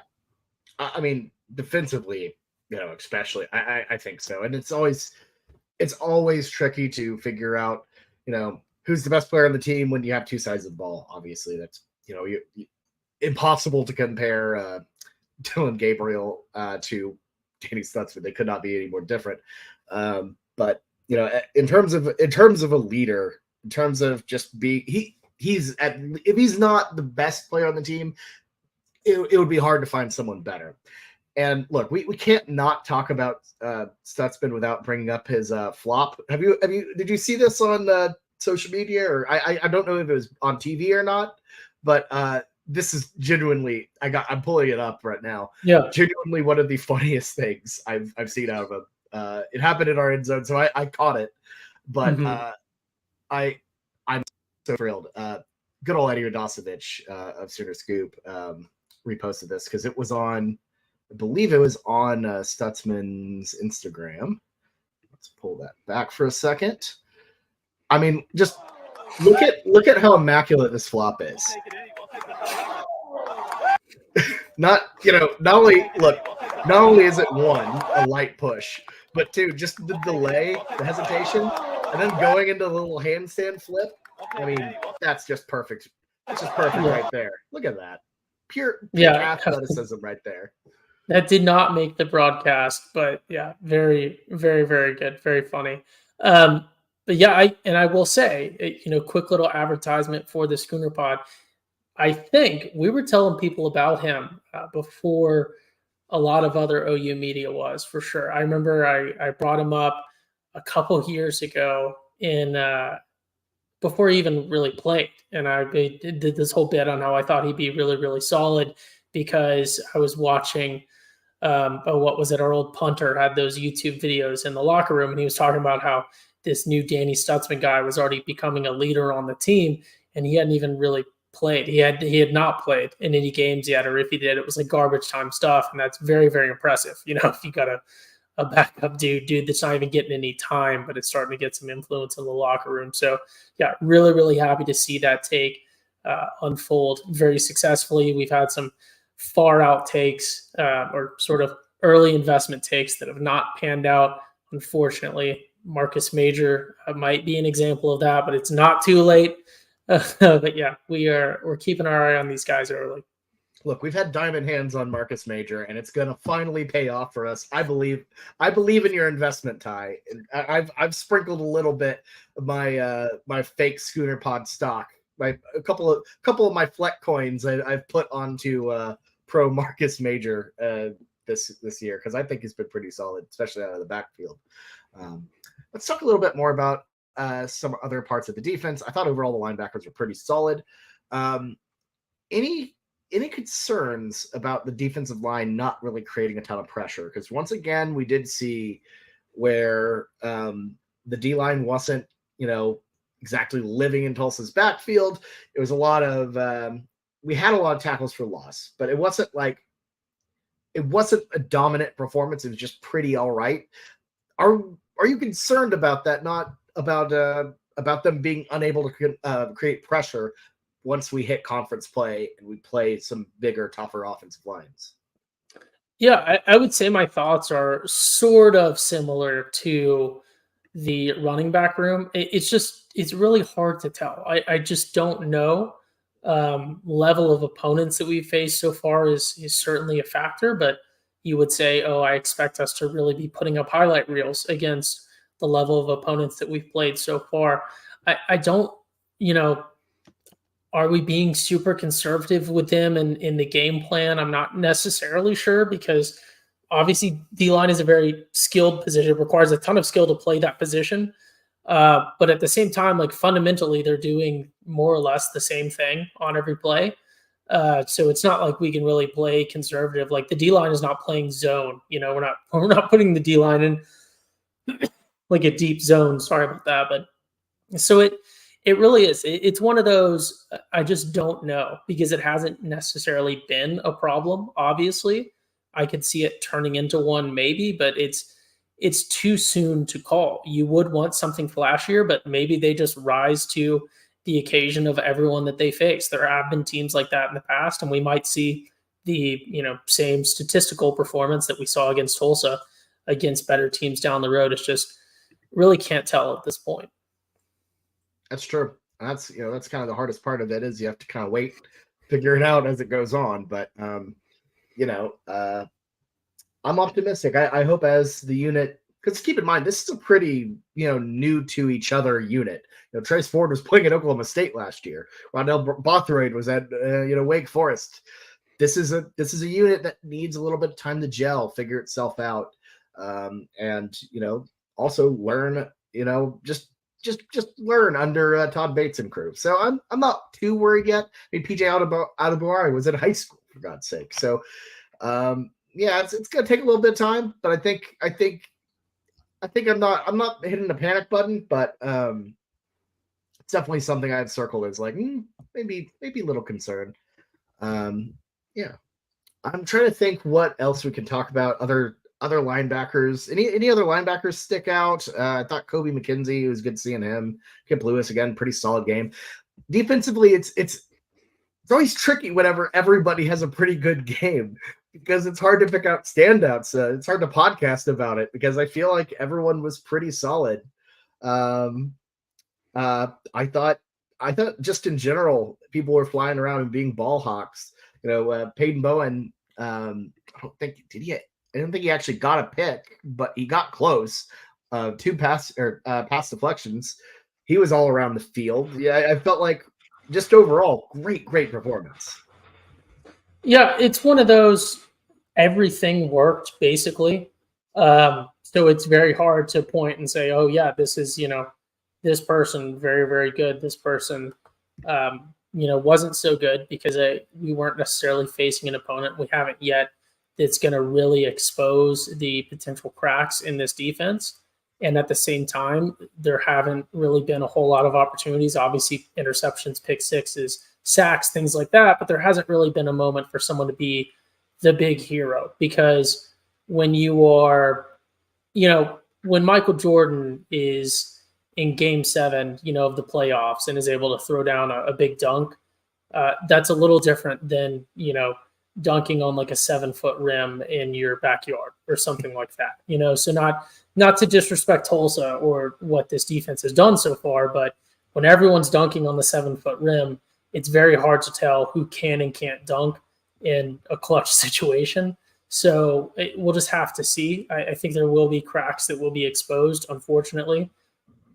[SPEAKER 1] I mean, defensively, especially, I think so. And it's always tricky to figure out, who's the best player on the team when you have 2 sides of the ball. Obviously, that's, impossible to compare Dylan Gabriel to Danny Stutzman. They could not be any more different. But in terms of a leader, in terms of just being, if he's not the best player on the team, it would be hard to find someone better. And look, we can't not talk about Stutzman without bringing up his flop. Did you see this on social media? Or I don't know if it was on TV or not, but this is genuinely, I'm pulling it up right now.
[SPEAKER 2] Yeah.
[SPEAKER 1] Genuinely one of the funniest things I've seen out of him. It happened in our end zone, so I caught it, but I'm so thrilled. Good old Eddie Radosevich of Schooner Scoop reposted this because it was on, I believe it was on Stutzman's Instagram. Let's pull that back for a second. I mean, just look at how immaculate this flop is. Not only is it one, a light push, but two, just the delay, the hesitation, and then going into the little handstand flip. I mean, that's just perfect. That's just perfect right there. Look at that. Pure athleticism right there.
[SPEAKER 2] That did not make the broadcast, but yeah, very, very, very good. Very funny. But yeah, I will say, quick little advertisement for the Schooner Pod. I think we were telling people about him before a lot of other OU media was, for sure. I remember I brought him up a couple years ago before he even really played. And I did this whole bit on how I thought he'd be really, really solid because I was watching what was it? Our old punter had those YouTube videos in the locker room, and he was talking about how this new Danny Stutzman guy was already becoming a leader on the team, and he hadn't even really played. He had not played in any games yet, or if he did, it was like garbage time stuff, and that's very, very impressive. If you got a backup dude that's not even getting any time, but it's starting to get some influence in the locker room. So yeah, really, really happy to see that take unfold very successfully. We've had some far out takes or sort of early investment takes that have not panned out. Unfortunately, Marcus Major might be an example of that, but it's not too late. But yeah, we're keeping our eye on these guys early.
[SPEAKER 1] Look, we've had diamond hands on Marcus Major, and it's going to finally pay off for us. I believe in your investment, Ty. I've sprinkled a little bit of my fake Schooner Pod stock. A couple of my Fleck coins I've put onto pro Marcus Major this year because I think he's been pretty solid, especially out of the backfield. Let's talk a little bit more about some other parts of the defense. I thought overall the linebackers were pretty solid. Any concerns about the defensive line not really creating a ton of pressure? Because once again, we did see where the D-line wasn't, exactly living in Tulsa's backfield. It was a lot of we had a lot of tackles for loss, but it wasn't a dominant performance. It was just pretty all right. Are you concerned about that? Not about them being unable to create pressure once we hit conference play and we play some bigger, tougher offensive lines?
[SPEAKER 2] Yeah, I would say my thoughts are sort of similar to the running back room. It's really hard to tell. I just don't know. Level of opponents that we've faced so far is certainly a factor, but you would say, I expect us to really be putting up highlight reels against the level of opponents that we've played so far. I don't, are we being super conservative with them in the game plan? I'm not necessarily sure because obviously D-line is a very skilled position. It requires a ton of skill to play that position. But at the same time, like fundamentally, they're doing more or less the same thing on every play. So it's not like we can really play conservative. Like the D-line is not playing zone. We're not putting the D-line in like a deep zone. Sorry about that. But so it really is. It's one of those, I just don't know because it hasn't necessarily been a problem. Obviously, I could see it turning into one maybe, but it's too soon to call. You would want something flashier, but maybe they just rise to the occasion of everyone that they face. There have been teams like that in the past, and we might see the same statistical performance that we saw against Tulsa against better teams down the road. It's just really can't tell at this point.
[SPEAKER 1] That's true. That's kind of the hardest part of it is you have to kind of wait, figure it out as it goes on. But I'm optimistic. I hope as the unit, because keep in mind this is a pretty new to each other unit. Trace Ford was playing at Oklahoma State last year. Rondell Bothroyd was at Wake Forest. This is a unit that needs a little bit of time to gel, figure itself out, and also learn just just learn under Todd Bates and crew. So I'm not too worried yet. I mean, PJ Adebawari was in high school, for God's sake. So yeah, it's gonna take a little bit of time, but I think I'm not hitting the panic button, but it's definitely something I had circled as like maybe a little concerned. Yeah, I'm trying to think what else we can talk about. Other linebackers. Any other linebackers stick out? I thought Kobe McKenzie, it was good seeing him. Kip Lewis again, pretty solid game. Defensively, it's always tricky whenever everybody has a pretty good game because it's hard to pick out standouts. It's hard to podcast about it because I feel like everyone was pretty solid. I thought just in general, people were flying around and being ball hawks. Peyton Bowen. I don't think he actually got a pick, but he got close. 2 pass deflections. He was all around the field. Yeah, I felt like just overall great performance.
[SPEAKER 2] Yeah, it's one of those everything worked basically. So it's very hard to point and say, oh yeah, this is this person very, very good. This person wasn't so good because we weren't necessarily facing an opponent we haven't yet that's going to really expose the potential cracks in this defense. And at the same time, there haven't really been a whole lot of opportunities. Obviously, interceptions, pick sixes, sacks, things like that. But there hasn't really been a moment for someone to be the big hero. Because when you are, when Michael Jordan is in Game 7, of the playoffs and is able to throw down a big dunk, that's a little different than, dunking on like a 7-foot rim in your backyard or something like that. So not to disrespect Tulsa or what this defense has done so far, but when everyone's dunking on the 7-foot rim, it's very hard to tell who can and can't dunk in a clutch situation. So we'll just have to see. I think there will be cracks that will be exposed, unfortunately.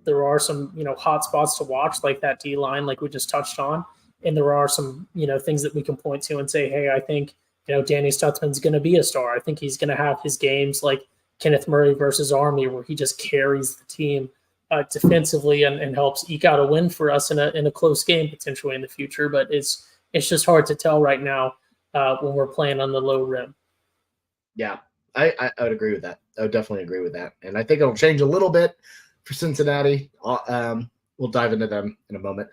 [SPEAKER 2] There are some, hot spots to watch, like that D line, like we just touched on. And there are some, things that we can point to and say, hey, I think, Danny Stutzman's going to be a star. I think he's going to have his games like Kenneth Murray versus Army, where he just carries the team defensively and helps eke out a win for us in a close game potentially in the future. But it's just hard to tell right now when we're playing on the low rim.
[SPEAKER 1] Yeah, I would agree with that. I would definitely agree with that. And I think it'll change a little bit for Cincinnati. We'll dive into them in a moment.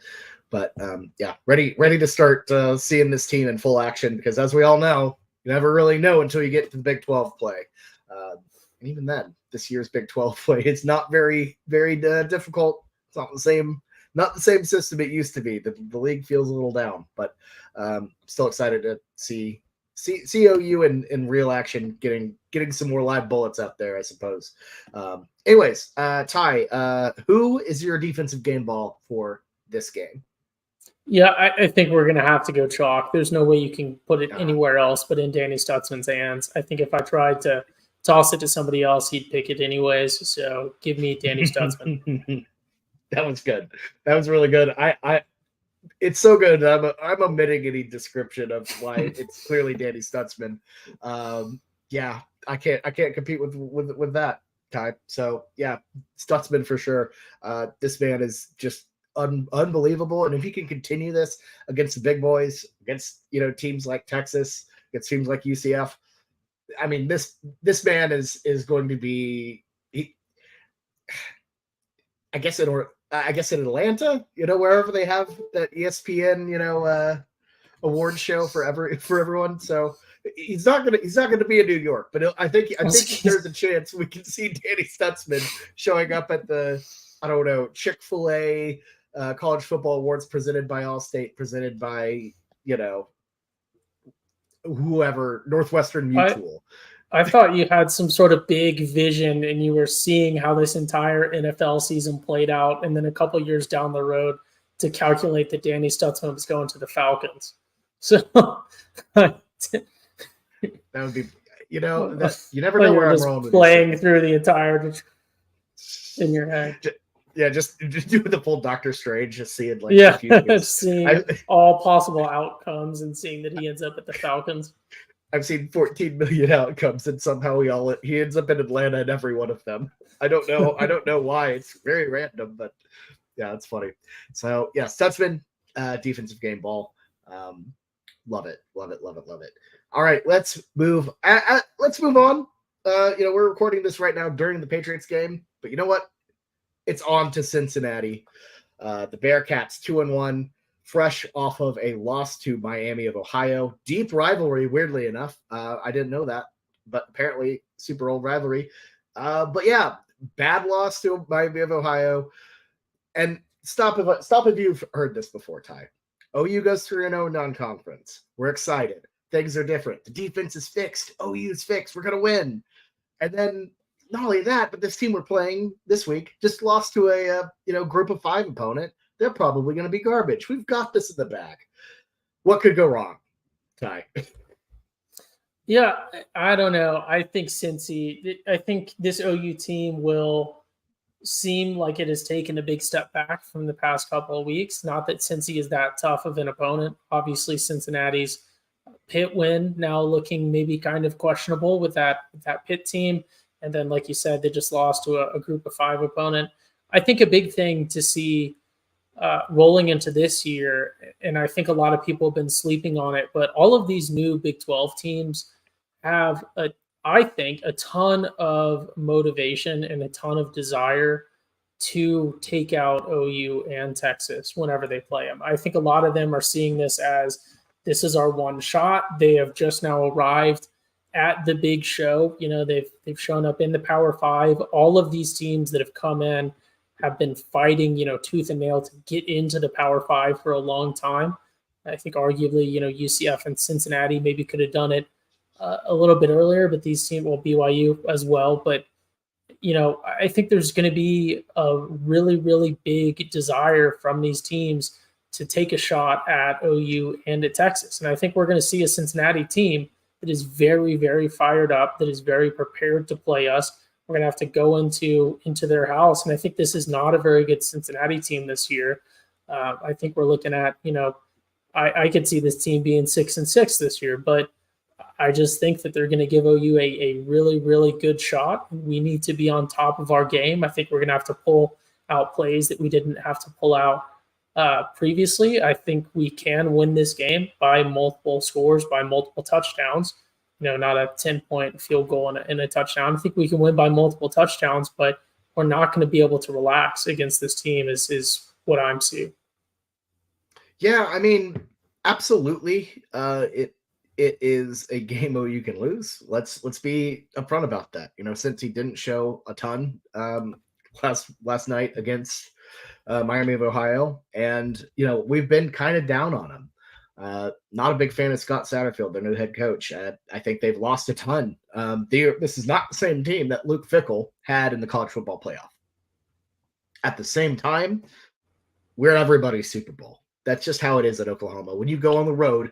[SPEAKER 1] But yeah, ready to start seeing this team in full action because, as we all know, you never really know until you get to the Big 12 play. And even then, this year's Big 12 play, it's not very, very difficult. It's not the same system it used to be. The league feels a little down, but still excited to see OU in real action, getting some more live bullets out there, I suppose. Anyways, Ty, who is your defensive game ball for this game?
[SPEAKER 2] Yeah, I think we're going to have to go chalk. There's no way you can put it anywhere else but in Danny Stutzman's hands. I think if I tried to toss it to somebody else, he'd pick it anyways. So give me Danny Stutzman.
[SPEAKER 1] That was good. That was really good. It's so good. I'm omitting any description of why it's clearly Danny Stutzman. Yeah, I can't compete with that type. So yeah, Stutzman for sure. This man is just unbelievable, and if he can continue this against the big boys, against teams like Texas, against teams like UCF, I mean this man is going to be. I guess in Atlanta, wherever they have that ESPN, award show for everyone. So he's not gonna be in New York, but I think there's a chance we can see Danny Stutzman showing up at the Chick-fil-A college football awards presented by Allstate, presented by whoever, Northwestern Mutual.
[SPEAKER 2] I thought you had some sort of big vision and you were seeing how this entire NFL season played out, and then a couple years down the road to calculate that Danny Stutzman was going to the Falcons. So that
[SPEAKER 1] would be, you never know where I'm wrong with
[SPEAKER 2] playing through the entire in your head.
[SPEAKER 1] Yeah, just do the full Doctor Strange, just seeing
[SPEAKER 2] seeing all possible outcomes and seeing that he ends up at the Falcons.
[SPEAKER 1] I've seen 14 million outcomes, and somehow he ends up in Atlanta in every one of them. I don't know why. It's very random, but yeah, it's funny. So yeah, Stutzman, defensive game ball. Love it. All right, let's move. Let's move on. We're recording this right now during the Patriots game, but you know what? It's on to Cincinnati. The Bearcats 2-1, fresh off of a loss to Miami of Ohio. Deep rivalry, weirdly enough. I didn't know that, but apparently super old rivalry. But yeah, bad loss to Miami of Ohio. And stop if you've heard this before, Ty. OU goes 3-0 non-conference. We're excited. Things are different. The defense is fixed. OU's fixed. We're going to win. And then not only that, but this team we're playing this week just lost to a group of 5 opponent. They're probably going to be garbage. We've got this in the bag. What could go wrong, Ty?
[SPEAKER 2] Yeah, I don't know. I think I think this OU team will seem like it has taken a big step back from the past couple of weeks. Not that Cincy is that tough of an opponent. Obviously, Cincinnati's Pitt win now looking maybe kind of questionable with that Pitt team. And then, like you said, they just lost to a group of 5 opponent. I think a big thing to see rolling into this year, and I think a lot of people have been sleeping on it, but all of these new Big 12 teams have, I think, a ton of motivation and a ton of desire to take out OU and Texas whenever they play them. I think a lot of them are seeing this as this is our one shot. They have just now arrived at the big show. They've shown up in the Power 5. All of these teams that have come in have been fighting, tooth and nail to get into the Power 5 for a long time. I think arguably, UCF and Cincinnati maybe could have done it a little bit earlier, but these teams, BYU as well. But, I think there's going to be a really, really big desire from these teams to take a shot at OU and at Texas. And I think we're going to see a Cincinnati team that is very, very fired up, that is very prepared to play us. We're going to have to go into their house. And I think this is not a very good Cincinnati team this year. I think we're looking at, I could see this team being 6-6 this year, but I just think that they're going to give OU a really, really good shot. We need to be on top of our game. I think we're going to have to pull out plays that we didn't have to pull out previously. I think we can win this game by multiple scores, by multiple touchdowns. Not a 10-point field goal and a touchdown. I think we can win by multiple touchdowns, but we're not going to be able to relax against this team is what I'm seeing.
[SPEAKER 1] Yeah, I mean, absolutely. It is a game OU can lose. Let's be upfront about that. Since he didn't show a ton last night against Miami of Ohio, and we've been kind of down on him. Not a big fan of Scott Satterfield, their new head coach. I think they've lost a ton. This is not the same team that Luke Fickell had in the college football playoff. At the same time, we're everybody's Super Bowl. That's just how it is at Oklahoma. When you go on the road,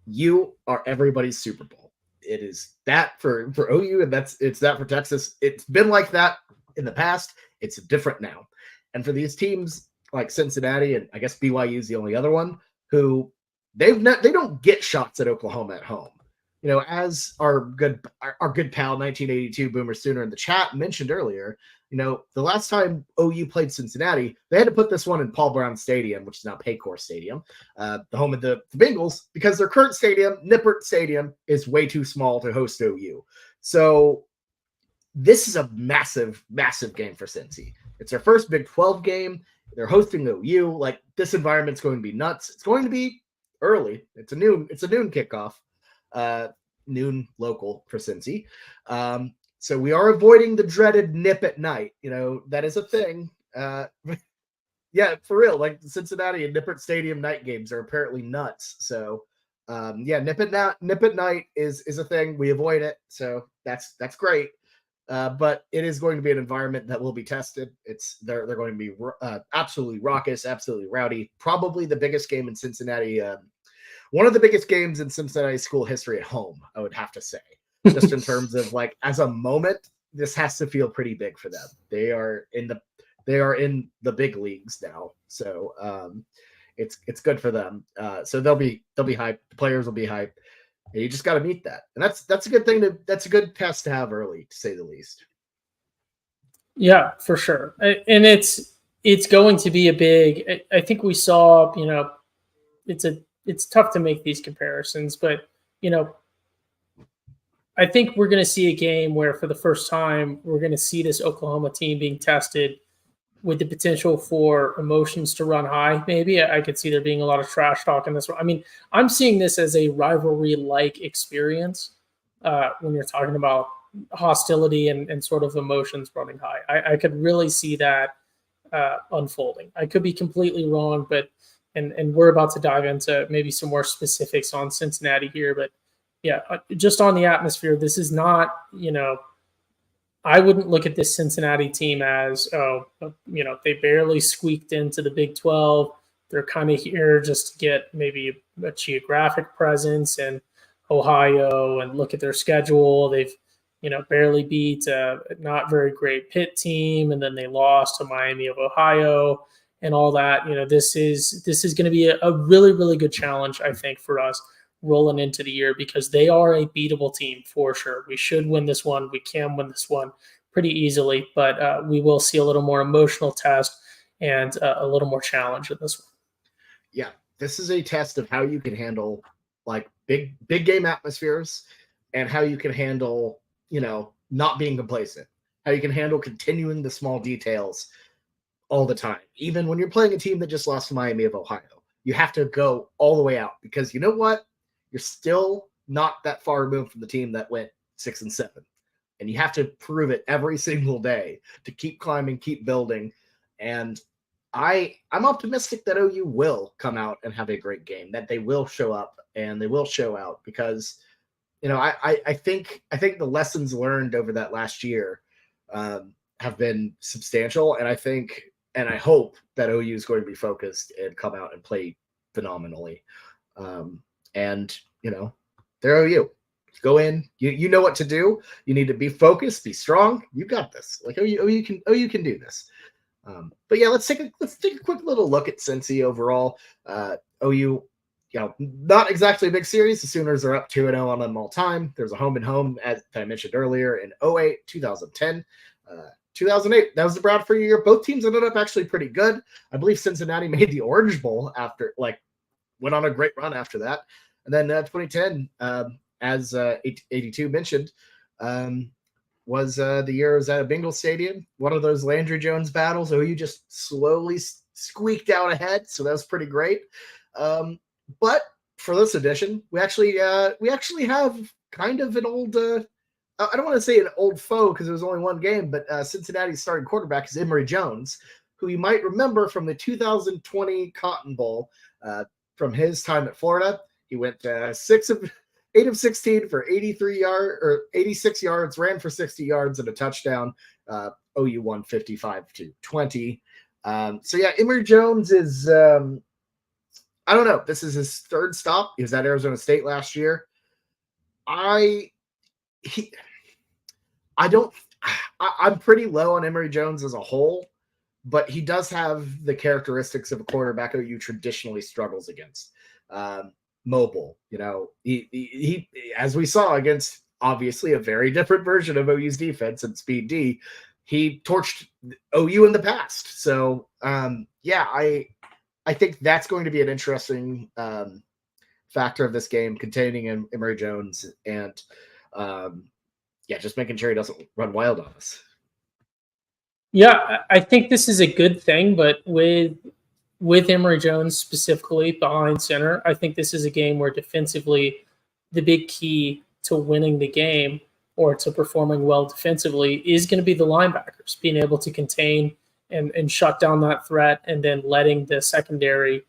[SPEAKER 1] you are everybody's Super Bowl. It is that for OU, and it's that for Texas. It's been like that in the past. It's different now. And for these teams like Cincinnati, and I guess BYU is the only other one, who they don't get shots at Oklahoma at home. As our good pal 1982 Boomer Sooner in the chat mentioned earlier, the last time OU played Cincinnati, they had to put this one in Paul Brown Stadium, which is now Paycor Stadium, the home of the Bengals, because their current stadium, Nippert Stadium, is way too small to host OU. So this is a massive, massive game for Cincy. It's their first Big 12 game. They're hosting OU. Like, this environment's going to be nuts. It's going to be early. It's a noon kickoff, noon local for Cincy. So we are avoiding the dreaded nip at night. That is a thing. Yeah, for real. Like, the Cincinnati and Nippert Stadium night games are apparently nuts. So nip at night is a thing. We avoid it. So that's great. But it is going to be an environment that will be tested. They're going to be absolutely raucous, absolutely rowdy. Probably the biggest game in Cincinnati. One of the biggest games in Cincinnati school history at home, I would have to say. Just in terms of, like, as a moment, this has to feel pretty big for them. They are in the big leagues now, so it's good for them. So they'll be hyped. The players will be hyped. And you just got to meet that. And that's a good thing that's a good test to have early, to say the least.
[SPEAKER 2] Yeah, for sure. And it's going to be a big, I think we saw, it's tough to make these comparisons, but, I think we're going to see a game where for the first time, we're going to see this Oklahoma team being tested with the potential for emotions to run high. Maybe I could see there being a lot of trash talk in this one. I mean, I'm seeing this as a rivalry-like experience when you're talking about hostility and sort of emotions running high. I could really see that unfolding. I could be completely wrong, but and we're about to dive into maybe some more specifics on Cincinnati here, but yeah, just on the atmosphere, this is not, I wouldn't look at this Cincinnati team as, they barely squeaked into the Big 12. They're kind of here just to get maybe a geographic presence in Ohio and look at their schedule. They've, barely beat a not very great Pitt team, and then they lost to Miami of Ohio and all that. This is going to be a really, really good challenge, I think, for us rolling into the year, because they are a beatable team for sure. We should win this one. We can win this one pretty easily, but we will see a little more emotional test and a little more challenge in this one.
[SPEAKER 1] Yeah, this is a test of how you can handle like big game atmospheres and how you can handle, not being complacent, how you can handle continuing the small details all the time. Even when you're playing a team that just lost to Miami of Ohio, you have to go all the way out, because you know what? You're still not that far removed from the team that went 6-7. And you have to prove it every single day to keep climbing, keep building. And I'm optimistic that OU will come out and have a great game, that they will show up and they will show out, because, I think the lessons learned over that last year have been substantial. And I hope that OU is going to be focused and come out and play phenomenally. And they're OU. Go in. You know what to do. You need to be focused, be strong. You got this. Like OU can do this. But yeah, let's take a quick little look at Cincy overall. OU, not exactly a big series. The Sooners are up 2-0 on them all time. There's a home and home, as I mentioned earlier, in 2008, 2010. 2008, that was the Bradford year. Both teams ended up actually pretty good. I believe Cincinnati made the Orange Bowl after, went on a great run after that. And then 2010, as 82 mentioned, was the year it was at a Bengal Stadium, one of those Landry Jones battles. OU just slowly squeaked out ahead, so that was pretty great. But for this edition, we actually have kind of an old I don't want to say an old foe because it was only one game, but Cincinnati's starting quarterback is Emory Jones, who you might remember from the 2020 Cotton Bowl from his time at Florida. He went 8 of 16 for 86 yards, ran for 60 yards and a touchdown. OU won 55-20. So yeah, Emory Jones is I don't know. This is his third stop. He was at Arizona State last year. I'm pretty low on Emory Jones as a whole, but he does have the characteristics of a quarterback OU traditionally struggles against. Mobile, he as we saw against obviously a very different version of OU's defense and Speed D, he torched OU in the past. So yeah, I think that's going to be an interesting factor of this game, containing Emory Jones and just making sure he doesn't run wild on us.
[SPEAKER 2] Yeah, I think this is a good thing, but with Emory Jones specifically behind center, I think this is a game where defensively the big key to winning the game or to performing well defensively is going to be the linebackers being able to contain and shut down that threat, and then letting the secondary,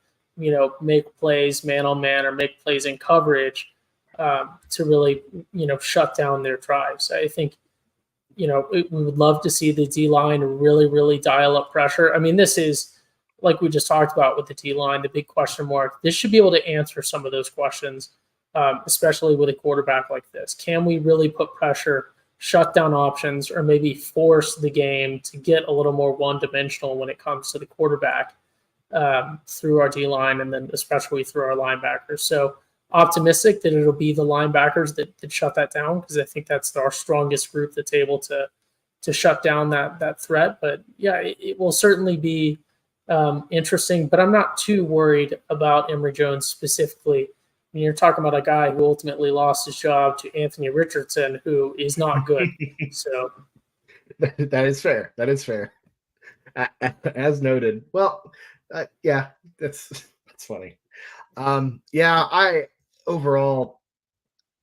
[SPEAKER 2] make plays man on man or make plays in coverage to really, shut down their drives. I think, we would love to see the D-line really, really dial up pressure. I mean, this is, like we just talked about with the D-line, the big question mark. This should be able to answer some of those questions, especially with a quarterback like this. Can we really put pressure, shut down options, or maybe force the game to get a little more one-dimensional when it comes to the quarterback through our D-line and then especially through our linebackers? So optimistic that it'll be the linebackers that shut that down, because I think that's our strongest group that's able to shut down that threat. But yeah, it will certainly be interesting. But I'm not too worried about Emory Jones specifically. I mean, you're talking about a guy who ultimately lost his job to Anthony Richardson, who is not good. So
[SPEAKER 1] that is fair. That is fair. As noted. Well, yeah, that's funny. I overall,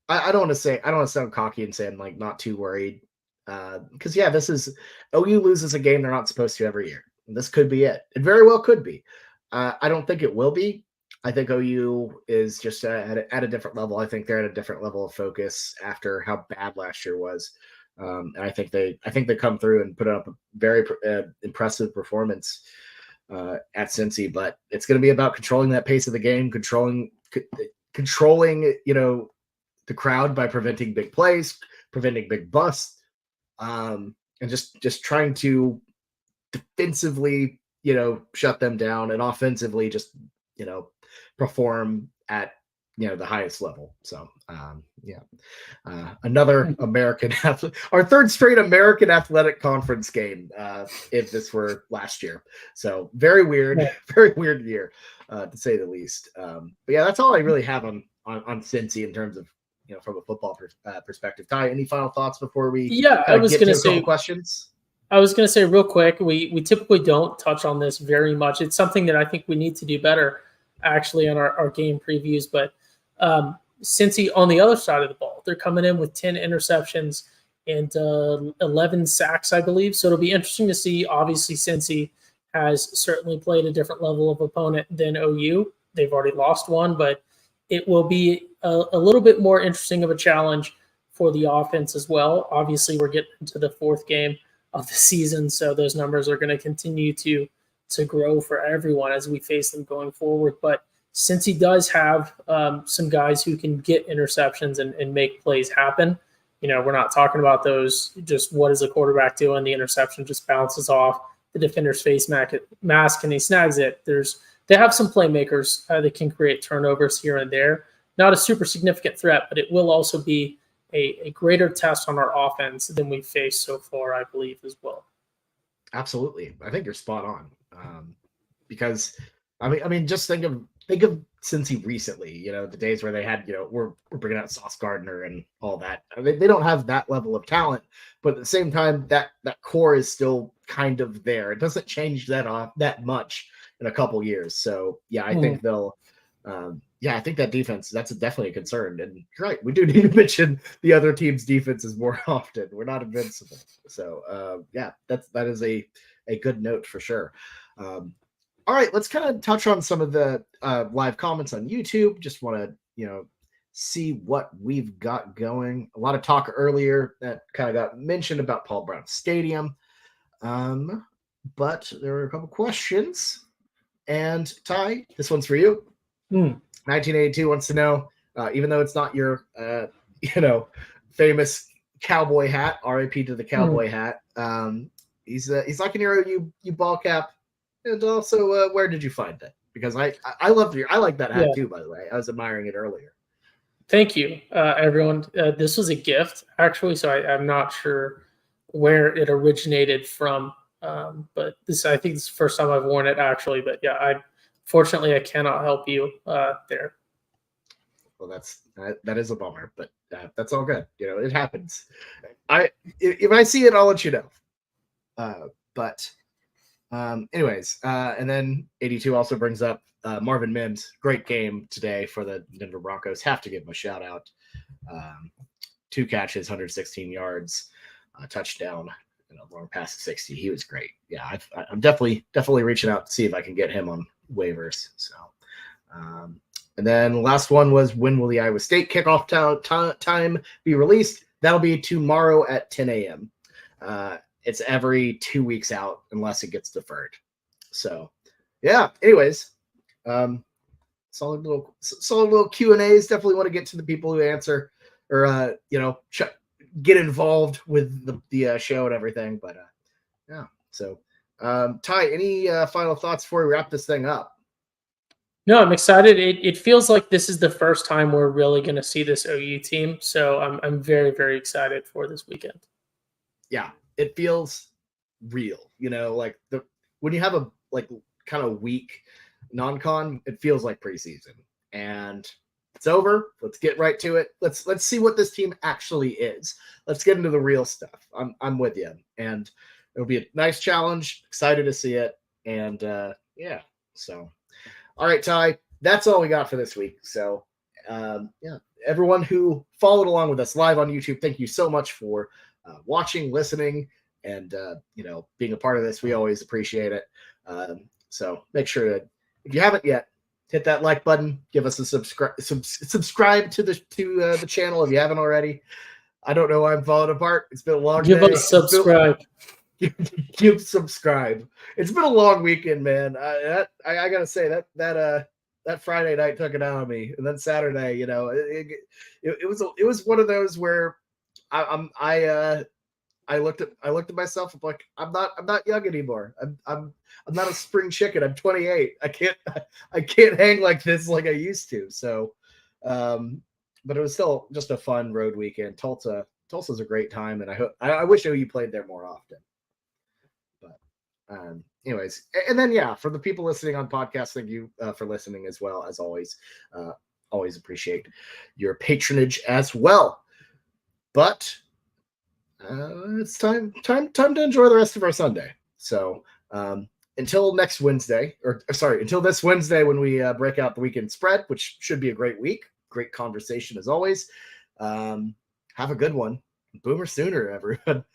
[SPEAKER 1] I don't want to sound cocky and say I'm like not too worried. Because this is OU loses a game they're not supposed to every year. This could be it. It very well could be. I don't think it will be. I think OU is just at a different level. I think they're at a different level of focus after how bad last year was. And I think they come through and put up a very impressive performance at Cincy. But it's going to be about controlling that pace of the game, controlling the crowd by preventing big plays, preventing big busts, and just trying to defensively shut them down, and offensively just perform at the highest level. So another American our third straight American Athletic Conference game if this were last year. So very weird year to say the least. But that's all I really have on Cincy in terms of from a football perspective. Ty, any final thoughts before we
[SPEAKER 2] I was going to say
[SPEAKER 1] questions?
[SPEAKER 2] I was going to say real quick, we typically don't touch on this very much. It's something that I think we need to do better actually on our game previews. But Cincy on the other side of the ball, they're coming in with 10 interceptions and 11 sacks, I believe. So it'll be interesting to see. Obviously, Cincy has certainly played a different level of opponent than OU. They've already lost one, but it will be a little bit more interesting of a challenge for the offense as well. Obviously, we're getting into the fourth game of the season, so those numbers are going to continue to grow for everyone as we face them going forward. But since he does have some guys who can get interceptions and make plays happen, we're not talking about those just what is the quarterback doing? The interception just bounces off the defender's face mask and he snags it. They have some playmakers that can create turnovers here and there. Not a super significant threat, but it will also be a greater test on our offense than we've faced so far, I believe, as well.
[SPEAKER 1] Absolutely. I think you're spot on. Because I mean, just think of Cincy recently, the days where they had, we're bringing out Sauce Gardner and all that. They don't have that level of talent, but at the same time, that core is still kind of there. It doesn't change that much in a couple years. So I think they'll, I think that defense, that's definitely a concern. And you're right, we do need to mention the other team's defenses more often. We're not invincible. So that is a good note for sure. All right, let's kind of touch on some of the live comments on YouTube. Just want to, see what we've got going. A lot of talk earlier that kind of got mentioned about Paul Brown Stadium. But there were a couple questions. And Ty, this one's for you. 1982 wants to know, even though it's not your, famous cowboy hat, RIP to the cowboy hat. He's liking your OU ball cap. And also, where did you find it? Because I like that hat too, by the way. I was admiring it earlier.
[SPEAKER 2] Thank you, everyone. This was a gift, actually, so I'm not sure where it originated from. But I think this is the first time I've worn it, actually. But fortunately, I cannot help you there.
[SPEAKER 1] Well, that is a bummer, but that's all good. It happens. If I see it, I'll let you know. Anyways, and then 82 also brings up Marvin Mims. Great game today for the Denver Broncos. Have to give him a shout out. 2 catches, 116 yards, touchdown, and a long pass of 60. He was great. Yeah, I'm definitely reaching out to see if I can get him on waivers. So, and then the last one was, when will the Iowa State kickoff time be released? That'll be tomorrow at 10 a.m. It's every 2 weeks out unless it gets deferred. So, anyways, solid little Q&As. Definitely want to get to the people who answer or, get involved with the show and everything. But, So, Ty, any final thoughts before we wrap this thing up?
[SPEAKER 2] No, I'm excited. It feels like this is the first time we're really going to see this OU team. So I'm very, very excited for this weekend.
[SPEAKER 1] Yeah, it feels real. Like when you have a like kind of weak non-con, it feels like preseason. And it's over. Let's get right to it. Let's see what this team actually is. Let's get into the real stuff. I'm with you. And it'll be a nice challenge. Excited to see it. And yeah. So all right, Ty, that's all we got for this week. So, yeah, everyone who followed along with us live on YouTube, thank you so much for watching, listening, and being a part of this. We always appreciate it. So make sure that if you haven't yet, hit that like button. Give us a subscribe to the channel if you haven't already. I don't know why I'm falling apart. It's been a long
[SPEAKER 2] Give
[SPEAKER 1] day.
[SPEAKER 2] us subscribe.
[SPEAKER 1] Give subscribe. It's been a long weekend, man. I gotta say that Friday night took it out of me, and then Saturday, it was one of those where I looked at myself. I'm like, I'm not young anymore. I'm not a spring chicken. I'm 28. I can't hang like this like I used to. So, but it was still just a fun road weekend. Tulsa's a great time, and I wish OU played there more often. Anyways, and then yeah, for the people listening on podcast, thank you for listening as well. As always, always appreciate your patronage as well. But it's time to enjoy the rest of our Sunday. So until this Wednesday when we break out the weekend spread, which should be a great week. Great conversation as always. Have a good one. Boomer Sooner, everyone.